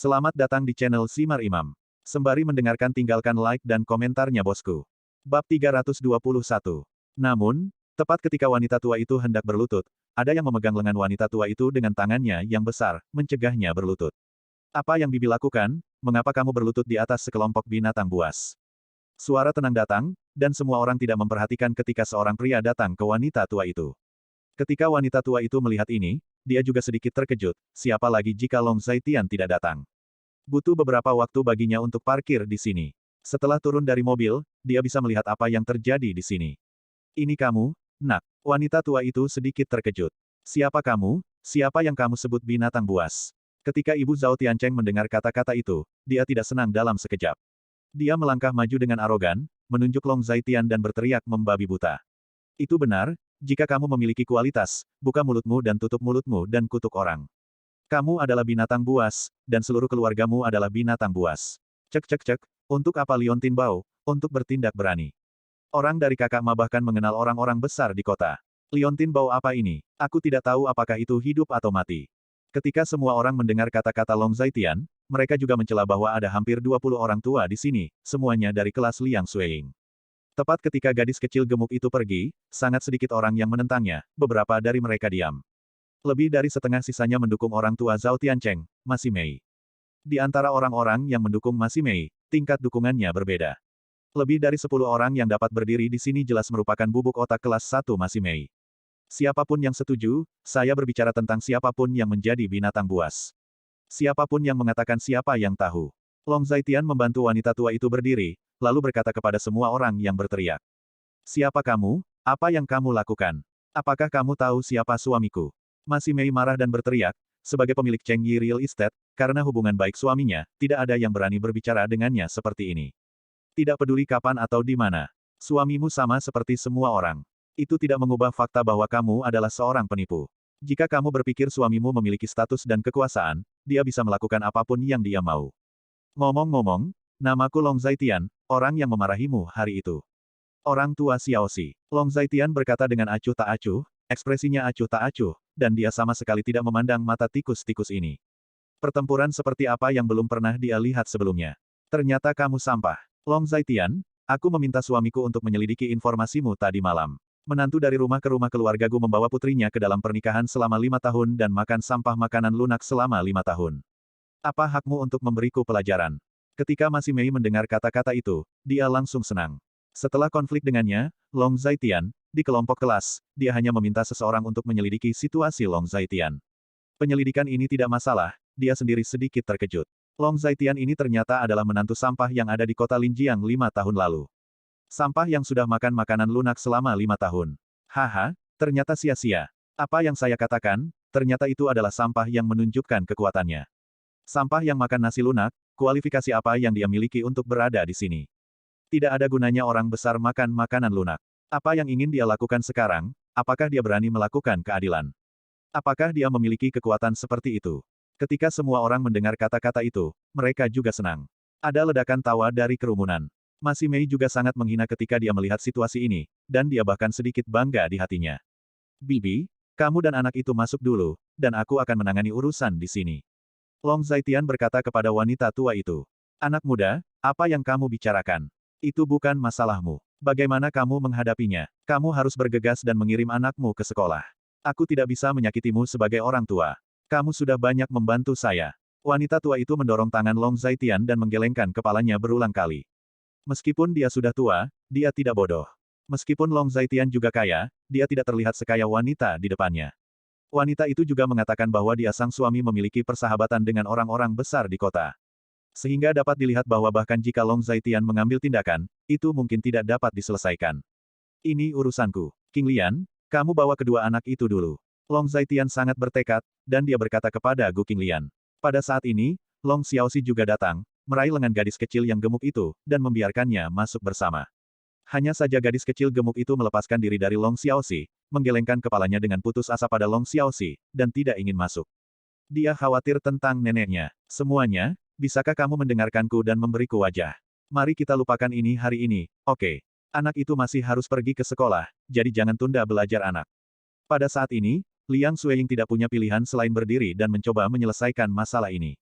Selamat datang di channel Simar Imam. Sembari mendengarkan tinggalkan like dan komentarnya bosku. Bab 321. Namun, tepat ketika wanita tua itu hendak berlutut, ada yang memegang lengan wanita tua itu dengan tangannya yang besar, mencegahnya berlutut. Apa yang Bibi lakukan? Mengapa kamu berlutut di atas sekelompok binatang buas? Suara tenang datang, dan semua orang tidak memperhatikan ketika seorang pria datang ke wanita tua itu. Ketika wanita tua itu melihat ini, dia juga sedikit terkejut, siapa lagi jika Long Zaitian tidak datang. Butuh beberapa waktu baginya untuk parkir di sini. Setelah turun dari mobil, dia bisa melihat apa yang terjadi di sini. Ini kamu, nak. Wanita tua itu sedikit terkejut. Siapa kamu? Siapa yang kamu sebut binatang buas? Ketika Ibu Zhao Tiancheng mendengar kata-kata itu, dia tidak senang dalam sekejap. Dia melangkah maju dengan arogan, menunjuk Long Zaitian dan berteriak membabi buta. Itu benar, jika kamu memiliki kualitas, buka mulutmu dan tutup mulutmu dan kutuk orang. Kamu adalah binatang buas, dan seluruh keluargamu adalah binatang buas. Cek cek cek, untuk apa Liontin Bao, untuk bertindak berani. Orang dari kakak Ma bahkan mengenal orang-orang besar di kota. Liontin Bao apa ini? Aku tidak tahu apakah itu hidup atau mati. Ketika semua orang mendengar kata-kata Long Zaitian, mereka juga mencela bahwa ada hampir 20 orang tua di sini, semuanya dari kelas Liang Xueying. Tepat ketika gadis kecil gemuk itu pergi, sangat sedikit orang yang menentangnya, beberapa dari mereka diam. Lebih dari setengah sisanya mendukung orang tua Zhao Tiancheng, Masi Mei. Di antara orang-orang yang mendukung Masi Mei, tingkat dukungannya berbeda. Lebih dari 10 orang yang dapat berdiri di sini jelas merupakan bubuk otak kelas 1 Masi Mei. Siapapun yang setuju, saya berbicara tentang siapapun yang menjadi binatang buas. Siapapun yang mengatakan siapa yang tahu. Long Zaitian membantu wanita tua itu berdiri, lalu berkata kepada semua orang yang berteriak. Siapa kamu? Apa yang kamu lakukan? Apakah kamu tahu siapa suamiku? Masi Mei marah dan berteriak, sebagai pemilik Cheng Yi Real Estate, karena hubungan baik suaminya, tidak ada yang berani berbicara dengannya seperti ini. Tidak peduli kapan atau di mana. Suamimu sama seperti semua orang. Itu tidak mengubah fakta bahwa kamu adalah seorang penipu. Jika kamu berpikir suamimu memiliki status dan kekuasaan, dia bisa melakukan apapun yang dia mau. Ngomong-ngomong, namaku Long Zaitian, orang yang memarahimu hari itu. Orang tua Xiaoxi. Long Zaitian berkata dengan acuh tak acuh, ekspresinya acuh tak acuh, dan dia sama sekali tidak memandang mata tikus-tikus ini. Pertempuran seperti apa yang belum pernah dia lihat sebelumnya. Ternyata kamu sampah. Long Zaitian, aku meminta suamiku untuk menyelidiki informasimu tadi malam. Menantu dari rumah ke rumah keluargaku membawa putrinya ke dalam pernikahan selama 5 tahun dan makan sampah makanan lunak selama 5 tahun. Apa hakmu untuk memberiku pelajaran? Ketika Masi Mei mendengar kata-kata itu, dia langsung senang. Setelah konflik dengannya, Long Zaitian, di kelompok kelas, dia hanya meminta seseorang untuk menyelidiki situasi Long Zaitian. Penyelidikan ini tidak masalah, dia sendiri sedikit terkejut. Long Zaitian ini ternyata adalah menantu sampah yang ada di kota Linjiang 5 tahun lalu. Sampah yang sudah makan makanan lunak selama 5 tahun. Haha, ternyata sia-sia. Apa yang saya katakan, ternyata itu adalah sampah yang menunjukkan kekuatannya. Sampah yang makan nasi lunak, kualifikasi apa yang dia miliki untuk berada di sini? Tidak ada gunanya orang besar makan makanan lunak. Apa yang ingin dia lakukan sekarang? Apakah dia berani melakukan keadilan? Apakah dia memiliki kekuatan seperti itu? Ketika semua orang mendengar kata-kata itu, mereka juga senang. Ada ledakan tawa dari kerumunan. Masi Mei juga sangat menghina ketika dia melihat situasi ini, dan dia bahkan sedikit bangga di hatinya. Bibi, kamu dan anak itu masuk dulu, dan aku akan menangani urusan di sini. Long Zaitian berkata kepada wanita tua itu. Anak muda, apa yang kamu bicarakan? Itu bukan masalahmu. Bagaimana kamu menghadapinya? Kamu harus bergegas dan mengirim anakmu ke sekolah. Aku tidak bisa menyakitimu sebagai orang tua. Kamu sudah banyak membantu saya. Wanita tua itu mendorong tangan Long Zaitian dan menggelengkan kepalanya berulang kali. Meskipun dia sudah tua, dia tidak bodoh. Meskipun Long Zaitian juga kaya, dia tidak terlihat sekaya wanita di depannya. Wanita itu juga mengatakan bahwa dia sang suami memiliki persahabatan dengan orang-orang besar di kota. Sehingga dapat dilihat bahwa bahkan jika Long Zaitian mengambil tindakan, itu mungkin tidak dapat diselesaikan. Ini urusanku. King Lian, kamu bawa kedua anak itu dulu. Long Zaitian sangat bertekad, dan dia berkata kepada Gu King Lian. Pada saat ini, Long Xiaoxi juga datang, meraih lengan gadis kecil yang gemuk itu, dan membiarkannya masuk bersama. Hanya saja gadis kecil gemuk itu melepaskan diri dari Long Xiaoxi, menggelengkan kepalanya dengan putus asa pada Long Xiaoxi, dan tidak ingin masuk. Dia khawatir tentang neneknya. Semuanya, bisakah kamu mendengarkanku dan memberiku wajah? Mari kita lupakan ini hari ini, oke? Anak itu masih harus pergi ke sekolah, jadi jangan tunda belajar anak. Pada saat ini, Liang Xueying tidak punya pilihan selain berdiri dan mencoba menyelesaikan masalah ini.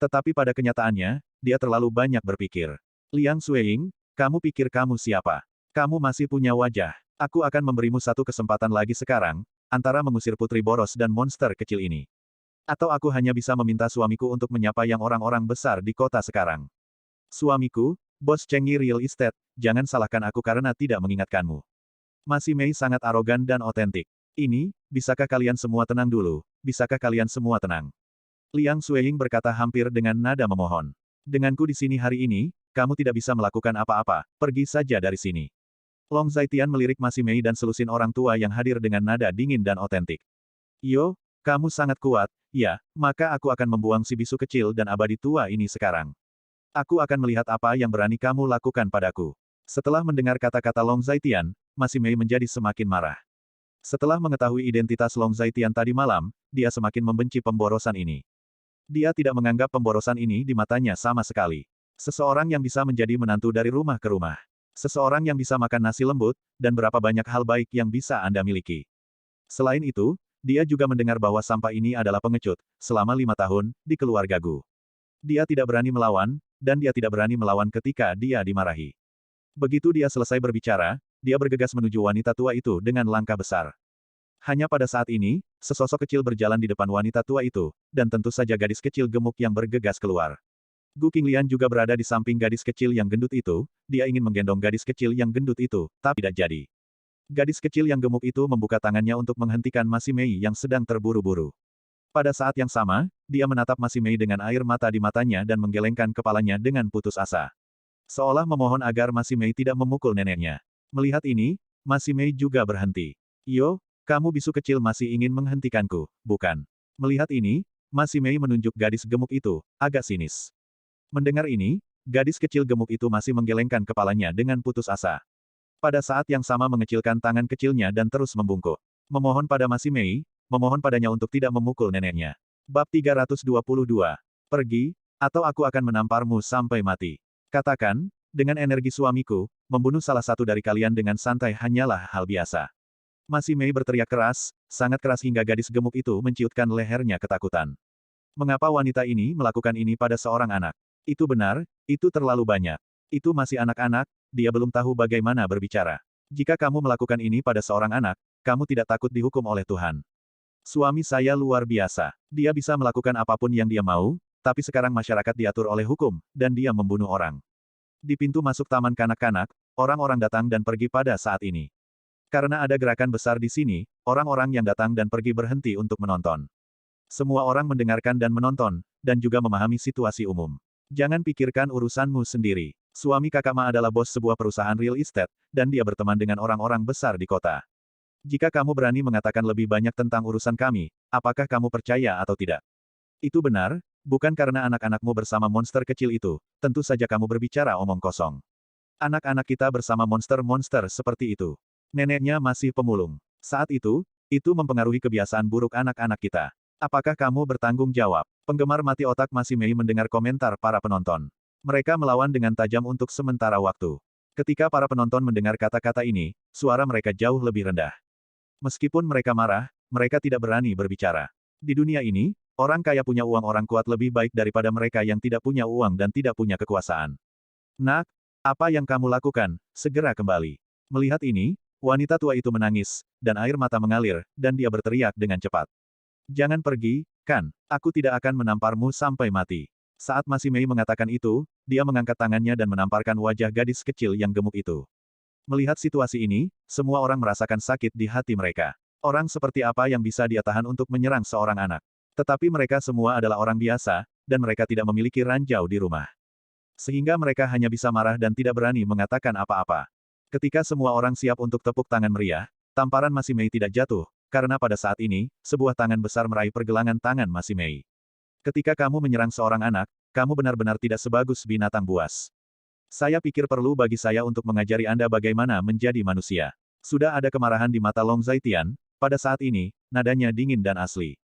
Tetapi pada kenyataannya, dia terlalu banyak berpikir. Liang Xueying, kamu pikir kamu siapa? Kamu masih punya wajah. Aku akan memberimu satu kesempatan lagi sekarang, antara mengusir putri boros dan monster kecil ini. Atau aku hanya bisa meminta suamiku untuk menyapa yang orang-orang besar di kota sekarang. Suamiku, Bos Chengyi Real Estate, jangan salahkan aku karena tidak mengingatkanmu. Masi Mei sangat arogan dan otentik. Ini, bisakah kalian semua tenang dulu? Bisakah kalian semua tenang? Liang Xueying berkata hampir dengan nada memohon. Denganku di sini hari ini, kamu tidak bisa melakukan apa-apa, pergi saja dari sini. Long Zaitian melirik Masi Mei dan selusin orang tua yang hadir dengan nada dingin dan otentik. Yo, kamu sangat kuat, ya, maka aku akan membuang si bisu kecil dan abadi tua ini sekarang. Aku akan melihat apa yang berani kamu lakukan padaku. Setelah mendengar kata-kata Long Zaitian, Masi Mei menjadi semakin marah. Setelah mengetahui identitas Long Zaitian tadi malam, dia semakin membenci pemborosan ini. Dia tidak menganggap pemborosan ini di matanya sama sekali. Seseorang yang bisa menjadi menantu dari rumah ke rumah. Seseorang yang bisa makan nasi lembut, dan berapa banyak hal baik yang bisa Anda miliki. Selain itu, dia juga mendengar bahwa sampah ini adalah pengecut, selama 5 tahun, di keluarga Gu. Dia tidak berani melawan, dan dia tidak berani melawan ketika dia dimarahi. Begitu dia selesai berbicara, dia bergegas menuju wanita tua itu dengan langkah besar. Hanya pada saat ini, sesosok kecil berjalan di depan wanita tua itu, dan tentu saja gadis kecil gemuk yang bergegas keluar. Gu Qinglian juga berada di samping gadis kecil yang gendut itu, dia ingin menggendong gadis kecil yang gendut itu, tapi tidak jadi. Gadis kecil yang gemuk itu membuka tangannya untuk menghentikan Masi Mei yang sedang terburu-buru. Pada saat yang sama, dia menatap Masi Mei dengan air mata di matanya dan menggelengkan kepalanya dengan putus asa. Seolah memohon agar Masi Mei tidak memukul neneknya. Melihat ini, Masi Mei juga berhenti. Yo, kamu bisu kecil masih ingin menghentikanku, bukan? Melihat ini, Masi Mei menunjuk gadis gemuk itu, agak sinis. Mendengar ini, gadis kecil gemuk itu masih menggelengkan kepalanya dengan putus asa. Pada saat yang sama mengecilkan tangan kecilnya dan terus membungkuk. Memohon pada Masi Mei, memohon padanya untuk tidak memukul neneknya. Bab 322. Pergi, atau aku akan menamparmu sampai mati. Katakan, dengan energi suamiku, membunuh salah satu dari kalian dengan santai hanyalah hal biasa. Masi Mei berteriak keras, sangat keras hingga gadis gemuk itu menciutkan lehernya ketakutan. Mengapa wanita ini melakukan ini pada seorang anak? Itu benar, itu terlalu banyak. Itu masih anak-anak, dia belum tahu bagaimana berbicara. Jika kamu melakukan ini pada seorang anak, kamu tidak takut dihukum oleh Tuhan. Suami saya luar biasa. Dia bisa melakukan apapun yang dia mau, tapi sekarang masyarakat diatur oleh hukum, dan dia membunuh orang. Di pintu masuk taman kanak-kanak, orang-orang datang dan pergi pada saat ini. Karena ada gerakan besar di sini, orang-orang yang datang dan pergi berhenti untuk menonton. Semua orang mendengarkan dan menonton, dan juga memahami situasi umum. Jangan pikirkan urusanmu sendiri. Suami Kakak Ma adalah bos sebuah perusahaan real estate, dan dia berteman dengan orang-orang besar di kota. Jika kamu berani mengatakan lebih banyak tentang urusan kami, apakah kamu percaya atau tidak? Itu benar, bukan karena anak-anakmu bersama monster kecil itu, tentu saja kamu berbicara omong kosong. Anak-anak kita bersama monster-monster seperti itu. Neneknya masih pemulung. Saat itu mempengaruhi kebiasaan buruk anak-anak kita. Apakah kamu bertanggung jawab? Penggemar mati otak Masi Mei mendengar komentar para penonton. Mereka melawan dengan tajam untuk sementara waktu. Ketika para penonton mendengar kata-kata ini, suara mereka jauh lebih rendah. Meskipun mereka marah, mereka tidak berani berbicara. Di dunia ini, orang kaya punya uang, orang kuat lebih baik daripada mereka yang tidak punya uang dan tidak punya kekuasaan. Nak, apa yang kamu lakukan? Segera kembali. Melihat ini, wanita tua itu menangis, dan air mata mengalir, dan dia berteriak dengan cepat. Jangan pergi, kan? Aku tidak akan menamparmu sampai mati. Saat Masi Mei mengatakan itu, dia mengangkat tangannya dan menamparkan wajah gadis kecil yang gemuk itu. Melihat situasi ini, semua orang merasakan sakit di hati mereka. Orang seperti apa yang bisa dia tahan untuk menyerang seorang anak? Tetapi mereka semua adalah orang biasa, dan mereka tidak memiliki ranjau di rumah. Sehingga mereka hanya bisa marah dan tidak berani mengatakan apa-apa. Ketika semua orang siap untuk tepuk tangan meriah, tamparan Masi Mei tidak jatuh, karena pada saat ini, sebuah tangan besar meraih pergelangan tangan Masi Mei. Ketika kamu menyerang seorang anak, kamu benar-benar tidak sebagus binatang buas. Saya pikir perlu bagi saya untuk mengajari Anda bagaimana menjadi manusia. Sudah ada kemarahan di mata Long Zaitian, pada saat ini, nadanya dingin dan asli.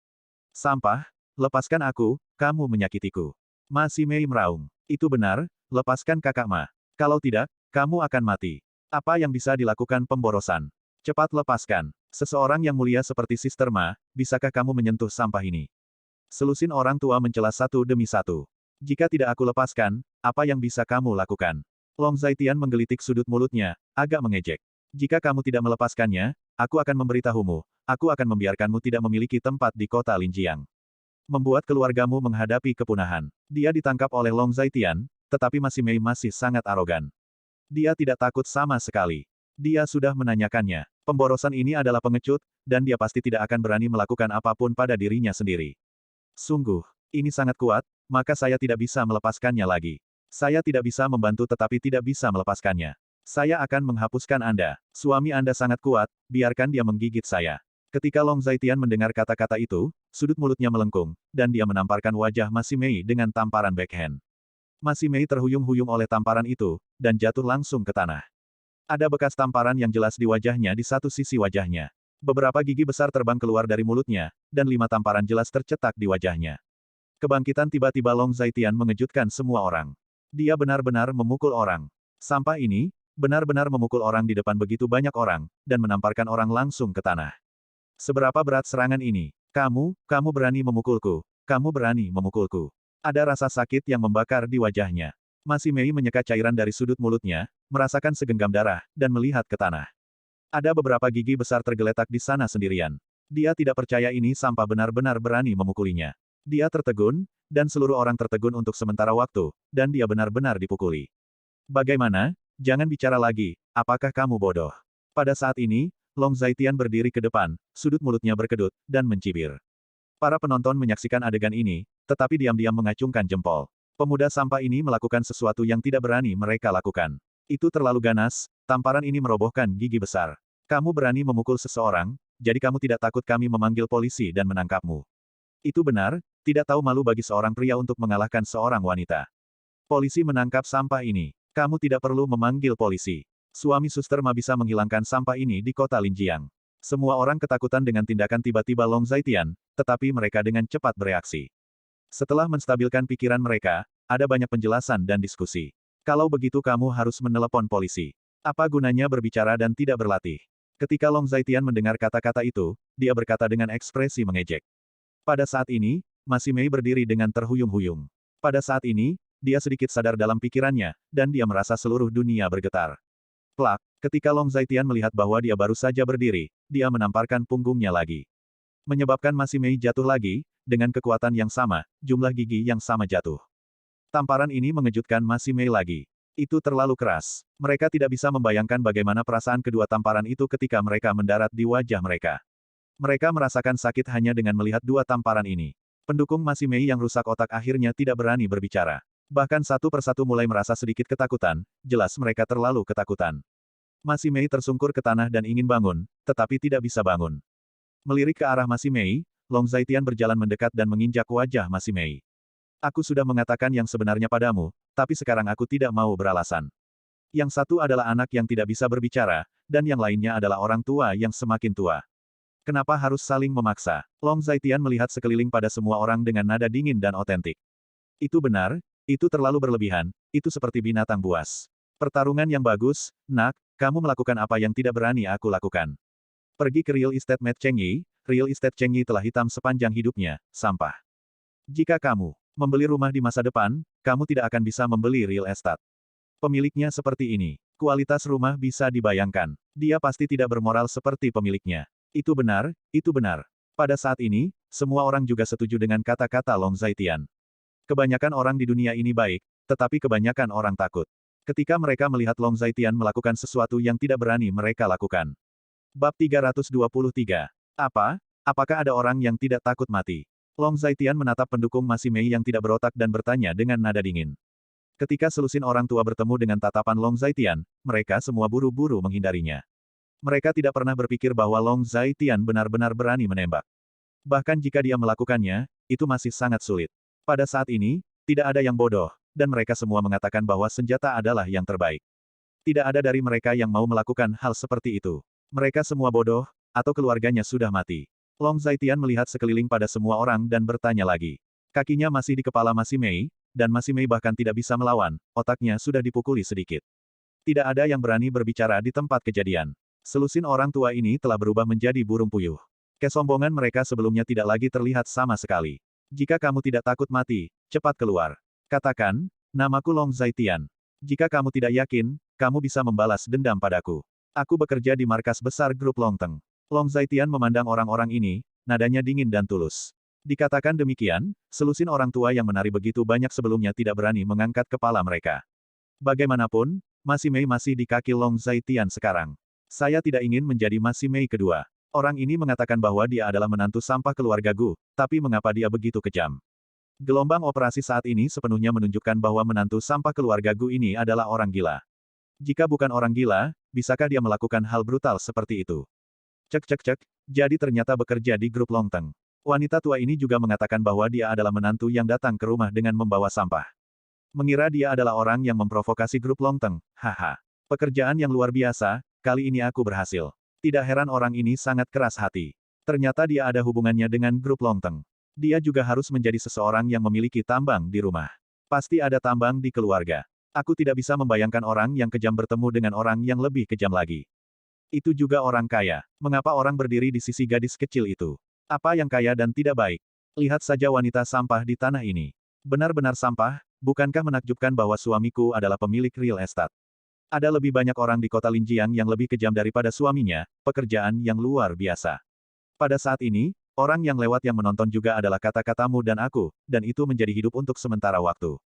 Sampah, lepaskan aku, kamu menyakitiku. Masi Mei meraung. Itu benar, lepaskan Kakak Ma. Kalau tidak, kamu akan mati. Apa yang bisa dilakukan pemborosan? Cepat lepaskan. Seseorang yang mulia seperti Sister Ma, bisakah kamu menyentuh sampah ini? Selusin orang tua mencela satu demi satu. Jika tidak aku lepaskan, apa yang bisa kamu lakukan? Long Zaitian menggelitik sudut mulutnya, agak mengejek. Jika kamu tidak melepaskannya, aku akan memberitahumu, aku akan membiarkanmu tidak memiliki tempat di kota Linjiang. Membuat keluargamu menghadapi kepunahan. Dia ditangkap oleh Long Zaitian, tetapi Masi Mei masih sangat arogan. Dia tidak takut sama sekali. Dia sudah menanyakannya. Pemborosan ini adalah pengecut, dan dia pasti tidak akan berani melakukan apapun pada dirinya sendiri. Sungguh, ini sangat kuat, maka saya tidak bisa melepaskannya lagi. Saya tidak bisa membantu tetapi tidak bisa melepaskannya. Saya akan menghapuskan Anda. Suami Anda sangat kuat, biarkan dia menggigit saya. Ketika Long Zaitian mendengar kata-kata itu, sudut mulutnya melengkung, dan dia menamparkan wajah Masi Mei dengan tamparan backhand. Masi Mei terhuyung-huyung oleh tamparan itu, dan jatuh langsung ke tanah. Ada bekas tamparan yang jelas di wajahnya di satu sisi wajahnya. Beberapa gigi besar terbang keluar dari mulutnya, dan 5 tamparan jelas tercetak di wajahnya. Kebangkitan tiba-tiba Long Zaitian mengejutkan semua orang. Dia benar-benar memukul orang. Sampah ini, benar-benar memukul orang di depan begitu banyak orang, dan menamparkan orang langsung ke tanah. Seberapa berat serangan ini? Kamu berani memukulku. Kamu berani memukulku. Ada rasa sakit yang membakar di wajahnya. Masi Mei menyeka cairan dari sudut mulutnya, merasakan segenggam darah, dan melihat ke tanah. Ada beberapa gigi besar tergeletak di sana sendirian. Dia tidak percaya ini sampah benar-benar berani memukulinya. Dia tertegun, dan seluruh orang tertegun untuk sementara waktu, dan dia benar-benar dipukuli. Bagaimana? Jangan bicara lagi, apakah kamu bodoh? Pada saat ini, Long Zaitian berdiri ke depan, sudut mulutnya berkedut, dan mencibir. Para penonton menyaksikan adegan ini, tetapi diam-diam mengacungkan jempol. Pemuda sampah ini melakukan sesuatu yang tidak berani mereka lakukan. Itu terlalu ganas, tamparan ini merobohkan gigi besar. Kamu berani memukul seseorang, jadi kamu tidak takut kami memanggil polisi dan menangkapmu. Itu benar, tidak tahu malu bagi seorang pria untuk mengalahkan seorang wanita. Polisi menangkap sampah ini. Kamu tidak perlu memanggil polisi. Suami suster Ma bisa menghilangkan sampah ini di kota Linjiang. Semua orang ketakutan dengan tindakan tiba-tiba Long Zaitian, tetapi mereka dengan cepat bereaksi. Setelah menstabilkan pikiran mereka, ada banyak penjelasan dan diskusi. Kalau begitu kamu harus menelepon polisi. Apa gunanya berbicara dan tidak berlatih? Ketika Long Zaitian mendengar kata-kata itu, dia berkata dengan ekspresi mengejek. Pada saat ini, Masi Mei berdiri dengan terhuyung-huyung. Pada saat ini, dia sedikit sadar dalam pikirannya, dan dia merasa seluruh dunia bergetar. Plak, ketika Long Zaitian melihat bahwa dia baru saja berdiri, dia menamparkan punggungnya lagi. Menyebabkan Masi Mei jatuh lagi, dengan kekuatan yang sama, jumlah gigi yang sama jatuh. Tamparan ini mengejutkan Masi Mei lagi. Itu terlalu keras. Mereka tidak bisa membayangkan bagaimana perasaan kedua tamparan itu ketika mereka mendarat di wajah mereka. Mereka merasakan sakit hanya dengan melihat dua tamparan ini. Pendukung Masi Mei yang rusak otak akhirnya tidak berani berbicara. Bahkan satu persatu mulai merasa sedikit ketakutan, jelas mereka terlalu ketakutan. Masi Mei tersungkur ke tanah dan ingin bangun, tetapi tidak bisa bangun. Melirik ke arah Masi Mei, Long Zaitian berjalan mendekat dan menginjak wajah Masi Mei. Aku sudah mengatakan yang sebenarnya padamu, tapi sekarang aku tidak mau beralasan. Yang satu adalah anak yang tidak bisa berbicara, dan yang lainnya adalah orang tua yang semakin tua. Kenapa harus saling memaksa? Long Zaitian melihat sekeliling pada semua orang dengan nada dingin dan otentik. Itu benar, itu terlalu berlebihan, itu seperti binatang buas. Pertarungan yang bagus, nak, kamu melakukan apa yang tidak berani aku lakukan. Pergi ke real estate Matt Cheng Yi, real estate Cheng Yi telah hitam sepanjang hidupnya, sampah. Jika kamu membeli rumah di masa depan, kamu tidak akan bisa membeli real estate. Pemiliknya seperti ini. Kualitas rumah bisa dibayangkan. Dia pasti tidak bermoral seperti pemiliknya. Itu benar, itu benar. Pada saat ini, semua orang juga setuju dengan kata-kata Long Zaitian. Kebanyakan orang di dunia ini baik, tetapi kebanyakan orang takut. Ketika mereka melihat Long Zaitian melakukan sesuatu yang tidak berani mereka lakukan. Bab 323. Apa? Apakah ada orang yang tidak takut mati? Long Zaitian menatap pendukung Masi Mei yang tidak berotak dan bertanya dengan nada dingin. Ketika selusin orang tua bertemu dengan tatapan Long Zaitian, mereka semua buru-buru menghindarinya. Mereka tidak pernah berpikir bahwa Long Zaitian benar-benar berani menembak. Bahkan jika dia melakukannya, itu masih sangat sulit. Pada saat ini, tidak ada yang bodoh, dan mereka semua mengatakan bahwa senjata adalah yang terbaik. Tidak ada dari mereka yang mau melakukan hal seperti itu. Mereka semua bodoh, atau keluarganya sudah mati. Long Zaitian melihat sekeliling pada semua orang dan bertanya lagi. Kakinya masih di kepala Masi Mei, dan Masi Mei bahkan tidak bisa melawan, otaknya sudah dipukuli sedikit. Tidak ada yang berani berbicara di tempat kejadian. Selusin orang tua ini telah berubah menjadi burung puyuh. Kesombongan mereka sebelumnya tidak lagi terlihat sama sekali. Jika kamu tidak takut mati, cepat keluar. Katakan, namaku Long Zaitian. Jika kamu tidak yakin, kamu bisa membalas dendam padaku. Aku bekerja di markas besar grup Longteng. Long Zaitian memandang orang-orang ini, nadanya dingin dan tulus. Dikatakan demikian, selusin orang tua yang menari begitu banyak sebelumnya tidak berani mengangkat kepala mereka. Bagaimanapun, Masi Mei masih di kaki Long Zaitian sekarang. Saya tidak ingin menjadi Masi Mei kedua. Orang ini mengatakan bahwa dia adalah menantu sampah keluarga Gu, tapi mengapa dia begitu kejam? Gelombang operasi saat ini sepenuhnya menunjukkan bahwa menantu sampah keluarga Gu ini adalah orang gila. Jika bukan orang gila, bisakah dia melakukan hal brutal seperti itu? Cek cek cek, jadi ternyata bekerja di grup Longteng. Wanita tua ini juga mengatakan bahwa dia adalah menantu yang datang ke rumah dengan membawa sampah. Mengira dia adalah orang yang memprovokasi grup Longteng, haha. Pekerjaan yang luar biasa, kali ini aku berhasil. Tidak heran orang ini sangat keras hati. Ternyata dia ada hubungannya dengan grup Longteng. Dia juga harus menjadi seseorang yang memiliki tambang di rumah. Pasti ada tambang di keluarga. Aku tidak bisa membayangkan orang yang kejam bertemu dengan orang yang lebih kejam lagi. Itu juga orang kaya. Mengapa orang berdiri di sisi gadis kecil itu? Apa yang kaya dan tidak baik? Lihat saja wanita sampah di tanah ini. Benar-benar sampah, bukankah menakjubkan bahwa suamiku adalah pemilik real estate? Ada lebih banyak orang di kota Linjiang yang lebih kejam daripada suaminya, pekerjaan yang luar biasa. Pada saat ini, orang yang lewat yang menonton juga adalah kata-katamu dan aku, dan itu menjadi hidup untuk sementara waktu.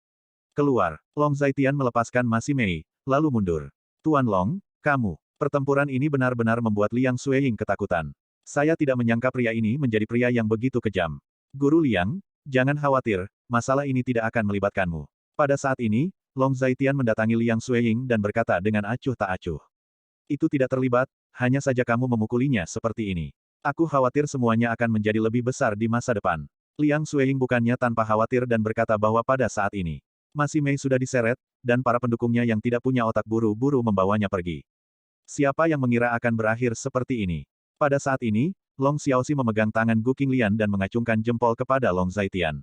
Keluar, Long Zaitian melepaskan Masi Mei, lalu mundur. Tuan Long, kamu. Pertempuran ini benar-benar membuat Liang Xueying ketakutan. Saya tidak menyangka pria ini menjadi pria yang begitu kejam. Guru Liang, jangan khawatir, masalah ini tidak akan melibatkanmu. Pada saat ini, Long Zaitian mendatangi Liang Xueying dan berkata dengan acuh tak acuh. Itu tidak terlibat, hanya saja kamu memukulinya seperti ini. Aku khawatir semuanya akan menjadi lebih besar di masa depan. Liang Xueying bukannya tanpa khawatir dan berkata bahwa pada saat ini, Masi Mei sudah diseret, dan para pendukungnya yang tidak punya otak buru-buru membawanya pergi. Siapa yang mengira akan berakhir seperti ini? Pada saat ini, Long Xiaoxi memegang tangan Gu Qinglian dan mengacungkan jempol kepada Long Zaitian.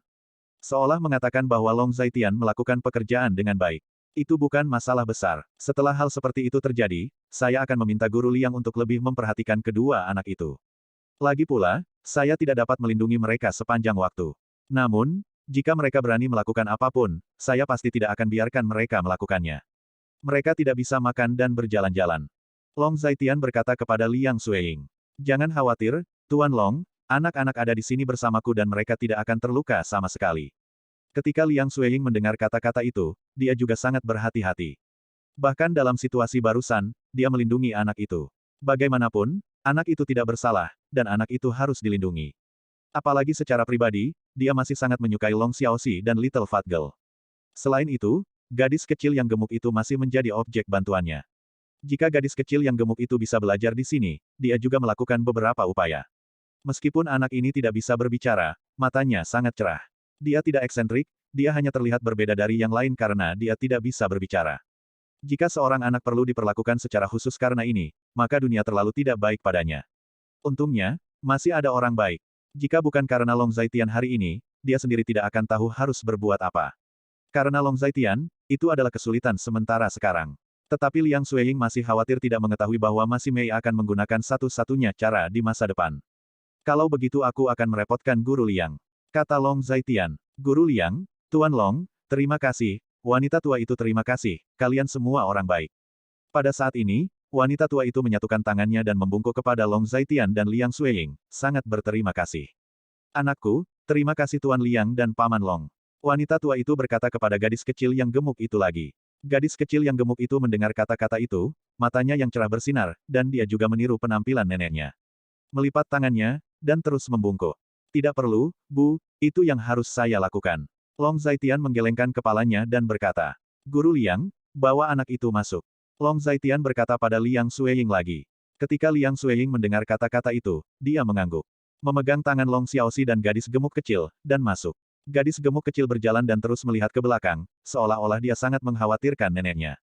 Seolah mengatakan bahwa Long Zaitian melakukan pekerjaan dengan baik. Itu bukan masalah besar. Setelah hal seperti itu terjadi, saya akan meminta Guru Liang untuk lebih memperhatikan kedua anak itu. Lagi pula, saya tidak dapat melindungi mereka sepanjang waktu. Namun, jika mereka berani melakukan apapun, saya pasti tidak akan biarkan mereka melakukannya. Mereka tidak bisa makan dan berjalan-jalan. Long Zaitian berkata kepada Liang Xueying. Jangan khawatir, Tuan Long, anak-anak ada di sini bersamaku dan mereka tidak akan terluka sama sekali. Ketika Liang Xueying mendengar kata-kata itu, dia juga sangat berhati-hati. Bahkan dalam situasi barusan, dia melindungi anak itu. Bagaimanapun, anak itu tidak bersalah, dan anak itu harus dilindungi. Apalagi secara pribadi, dia masih sangat menyukai Long Xiaoxi dan Little Fat Girl. Selain itu, gadis kecil yang gemuk itu masih menjadi objek bantuannya. Jika gadis kecil yang gemuk itu bisa belajar di sini, dia juga melakukan beberapa upaya. Meskipun anak ini tidak bisa berbicara, matanya sangat cerah. Dia tidak eksentrik, dia hanya terlihat berbeda dari yang lain karena dia tidak bisa berbicara. Jika seorang anak perlu diperlakukan secara khusus karena ini, maka dunia terlalu tidak baik padanya. Untungnya, masih ada orang baik. Jika bukan karena Long Zaitian hari ini, dia sendiri tidak akan tahu harus berbuat apa. Karena Long Zaitian, itu adalah kesulitan sementara sekarang. Tetapi Liang Xueying masih khawatir tidak mengetahui bahwa Masi Mei akan menggunakan satu-satunya cara di masa depan. Kalau begitu aku akan merepotkan Guru Liang. Kata Long Zaitian. Guru Liang, Tuan Long, terima kasih, wanita tua itu terima kasih, kalian semua orang baik. Pada saat ini, wanita tua itu menyatukan tangannya dan membungkuk kepada Long Zaitian dan Liang Xueying, sangat berterima kasih. Anakku, terima kasih Tuan Liang dan Paman Long. Wanita tua itu berkata kepada gadis kecil yang gemuk itu lagi. Gadis kecil yang gemuk itu mendengar kata-kata itu, matanya yang cerah bersinar, dan dia juga meniru penampilan neneknya. Melipat tangannya, dan terus membungkuk. Tidak perlu, Bu, itu yang harus saya lakukan. Long Zaitian menggelengkan kepalanya dan berkata, Guru Liang, bawa anak itu masuk. Long Zaitian berkata pada Liang Xueying lagi. Ketika Liang Xueying mendengar kata-kata itu, dia mengangguk. Memegang tangan Long Xiaoxi dan gadis gemuk kecil, dan masuk. Gadis gemuk kecil berjalan dan terus melihat ke belakang, seolah-olah dia sangat mengkhawatirkan neneknya.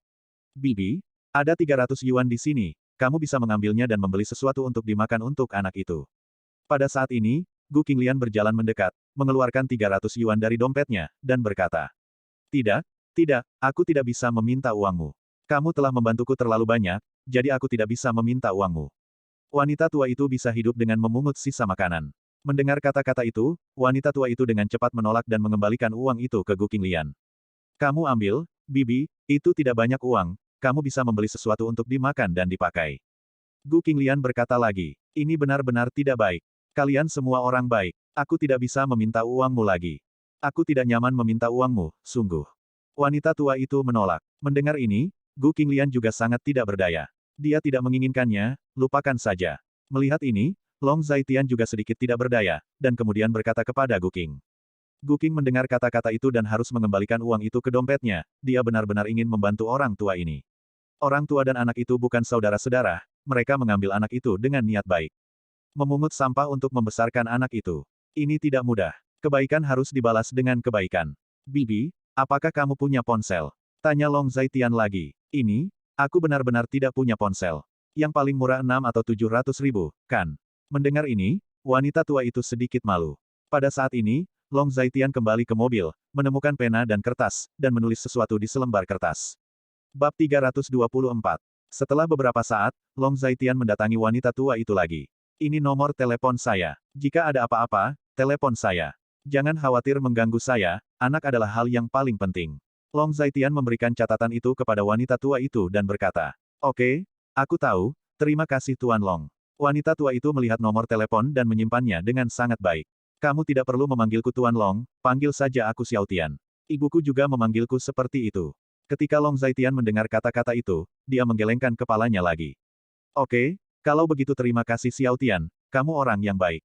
Bibi, ada 300 yuan di sini, kamu bisa mengambilnya dan membeli sesuatu untuk dimakan untuk anak itu. Pada saat ini, Gu Qinglian berjalan mendekat, mengeluarkan 300 yuan dari dompetnya, dan berkata, Tidak, tidak, aku tidak bisa meminta uangmu. Kamu telah membantuku terlalu banyak, jadi aku tidak bisa meminta uangmu. Wanita tua itu bisa hidup dengan memungut sisa makanan. Mendengar kata-kata itu, wanita tua itu dengan cepat menolak dan mengembalikan uang itu ke Gu Qinglian. Kamu ambil, Bibi, itu tidak banyak uang, kamu bisa membeli sesuatu untuk dimakan dan dipakai. Gu Qinglian berkata lagi, ini benar-benar tidak baik. Kalian semua orang baik. Aku tidak bisa meminta uangmu lagi. Aku tidak nyaman meminta uangmu, sungguh. Wanita tua itu menolak. Mendengar ini, Gu Qinglian juga sangat tidak berdaya. Dia tidak menginginkannya, lupakan saja. Melihat ini, Long Zaitian juga sedikit tidak berdaya, dan kemudian berkata kepada Gu Qing. Gu Qing mendengar kata-kata itu dan harus mengembalikan uang itu ke dompetnya, dia benar-benar ingin membantu orang tua ini. Orang tua dan anak itu bukan saudara-saudara, mereka mengambil anak itu dengan niat baik. Memungut sampah untuk membesarkan anak itu. Ini tidak mudah. Kebaikan harus dibalas dengan kebaikan. Bibi, apakah kamu punya ponsel? Tanya Long Zaitian lagi. Ini, aku benar-benar tidak punya ponsel. Yang paling murah 6 atau 700 ribu, kan? Mendengar ini, wanita tua itu sedikit malu. Pada saat ini, Long Zaitian kembali ke mobil, menemukan pena dan kertas, dan menulis sesuatu di selembar kertas. Bab 324. Setelah beberapa saat, Long Zaitian mendatangi wanita tua itu lagi. Ini nomor telepon saya. Jika ada apa-apa, telepon saya. Jangan khawatir mengganggu saya, anak adalah hal yang paling penting. Long Zaitian memberikan catatan itu kepada wanita tua itu dan berkata, oke, aku tahu, terima kasih Tuan Long. Wanita tua itu melihat nomor telepon dan menyimpannya dengan sangat baik. Kamu tidak perlu memanggilku Tuan Long, panggil saja aku Xiao Tian. Ibuku juga memanggilku seperti itu. Ketika Long Zaitian mendengar kata-kata itu, dia menggelengkan kepalanya lagi. Oke, kalau begitu terima kasih Xiao Tian, kamu orang yang baik.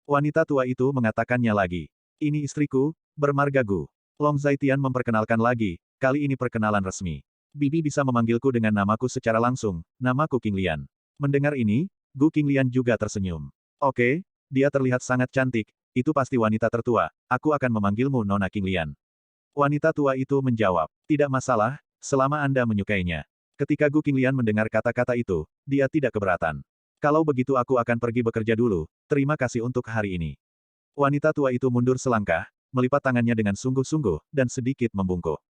Wanita tua itu mengatakannya lagi. Ini istriku, bermarga Gu. Long Zaitian memperkenalkan lagi, kali ini perkenalan resmi. Bibi bisa memanggilku dengan namaku secara langsung, namaku Qinglian. Mendengar ini, Gu Qinglian juga tersenyum. Oke, dia terlihat sangat cantik, itu pasti wanita tertua, aku akan memanggilmu Nona Qinglian. Wanita tua itu menjawab, tidak masalah, selama Anda menyukainya. Ketika Gu Qinglian mendengar kata-kata itu, dia tidak keberatan. Kalau begitu aku akan pergi bekerja dulu, terima kasih untuk hari ini. Wanita tua itu mundur selangkah, melipat tangannya dengan sungguh-sungguh, dan sedikit membungkuk.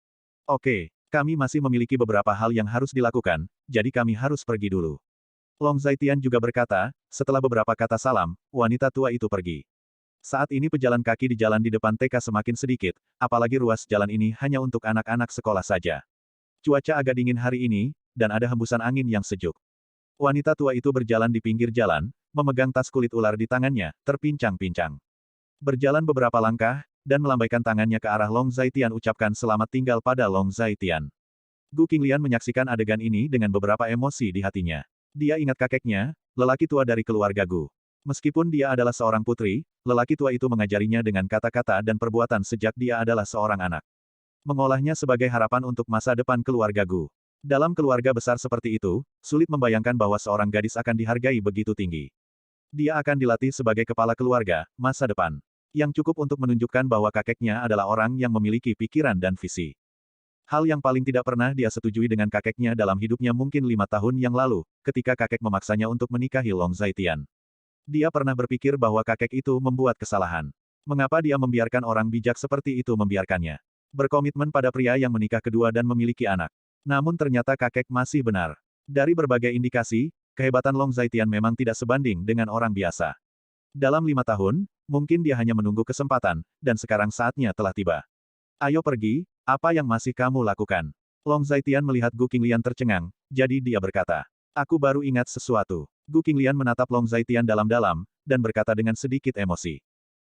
Oke, kami masih memiliki beberapa hal yang harus dilakukan, jadi kami harus pergi dulu. Long Zaitian juga berkata, setelah beberapa kata salam, wanita tua itu pergi. Saat ini pejalan kaki di jalan di depan TK semakin sedikit, apalagi ruas jalan ini hanya untuk anak-anak sekolah saja. Cuaca agak dingin hari ini, dan ada hembusan angin yang sejuk. Wanita tua itu berjalan di pinggir jalan, memegang tas kulit ular di tangannya, terpincang-pincang. Berjalan beberapa langkah, dan melambaikan tangannya ke arah Long Zaitian ucapkan selamat tinggal pada Long Zaitian. Gu Qinglian menyaksikan adegan ini dengan beberapa emosi di hatinya. Dia ingat kakeknya, lelaki tua dari keluarga Gu. Meskipun dia adalah seorang putri, lelaki tua itu mengajarinya dengan kata-kata dan perbuatan sejak dia adalah seorang anak. Mengolahnya sebagai harapan untuk masa depan keluarga Gu. Dalam keluarga besar seperti itu, sulit membayangkan bahwa seorang gadis akan dihargai begitu tinggi. Dia akan dilatih sebagai kepala keluarga, masa depan. Yang cukup untuk menunjukkan bahwa kakeknya adalah orang yang memiliki pikiran dan visi. Hal yang paling tidak pernah dia setujui dengan kakeknya dalam hidupnya mungkin 5 tahun yang lalu, ketika kakek memaksanya untuk menikahi Long Zaitian. Dia pernah berpikir bahwa kakek itu membuat kesalahan. Mengapa dia membiarkan orang bijak seperti itu membiarkannya? Berkomitmen pada pria yang menikah kedua dan memiliki anak. Namun ternyata kakek masih benar. Dari berbagai indikasi, kehebatan Long Zaitian memang tidak sebanding dengan orang biasa. Dalam 5 tahun, mungkin dia hanya menunggu kesempatan, dan sekarang saatnya telah tiba. Ayo pergi, apa yang masih kamu lakukan? Long Zaitian melihat Gu Qinglian tercengang, jadi dia berkata. Aku baru ingat sesuatu. Gu Qinglian menatap Long Zaitian dalam-dalam, dan berkata dengan sedikit emosi.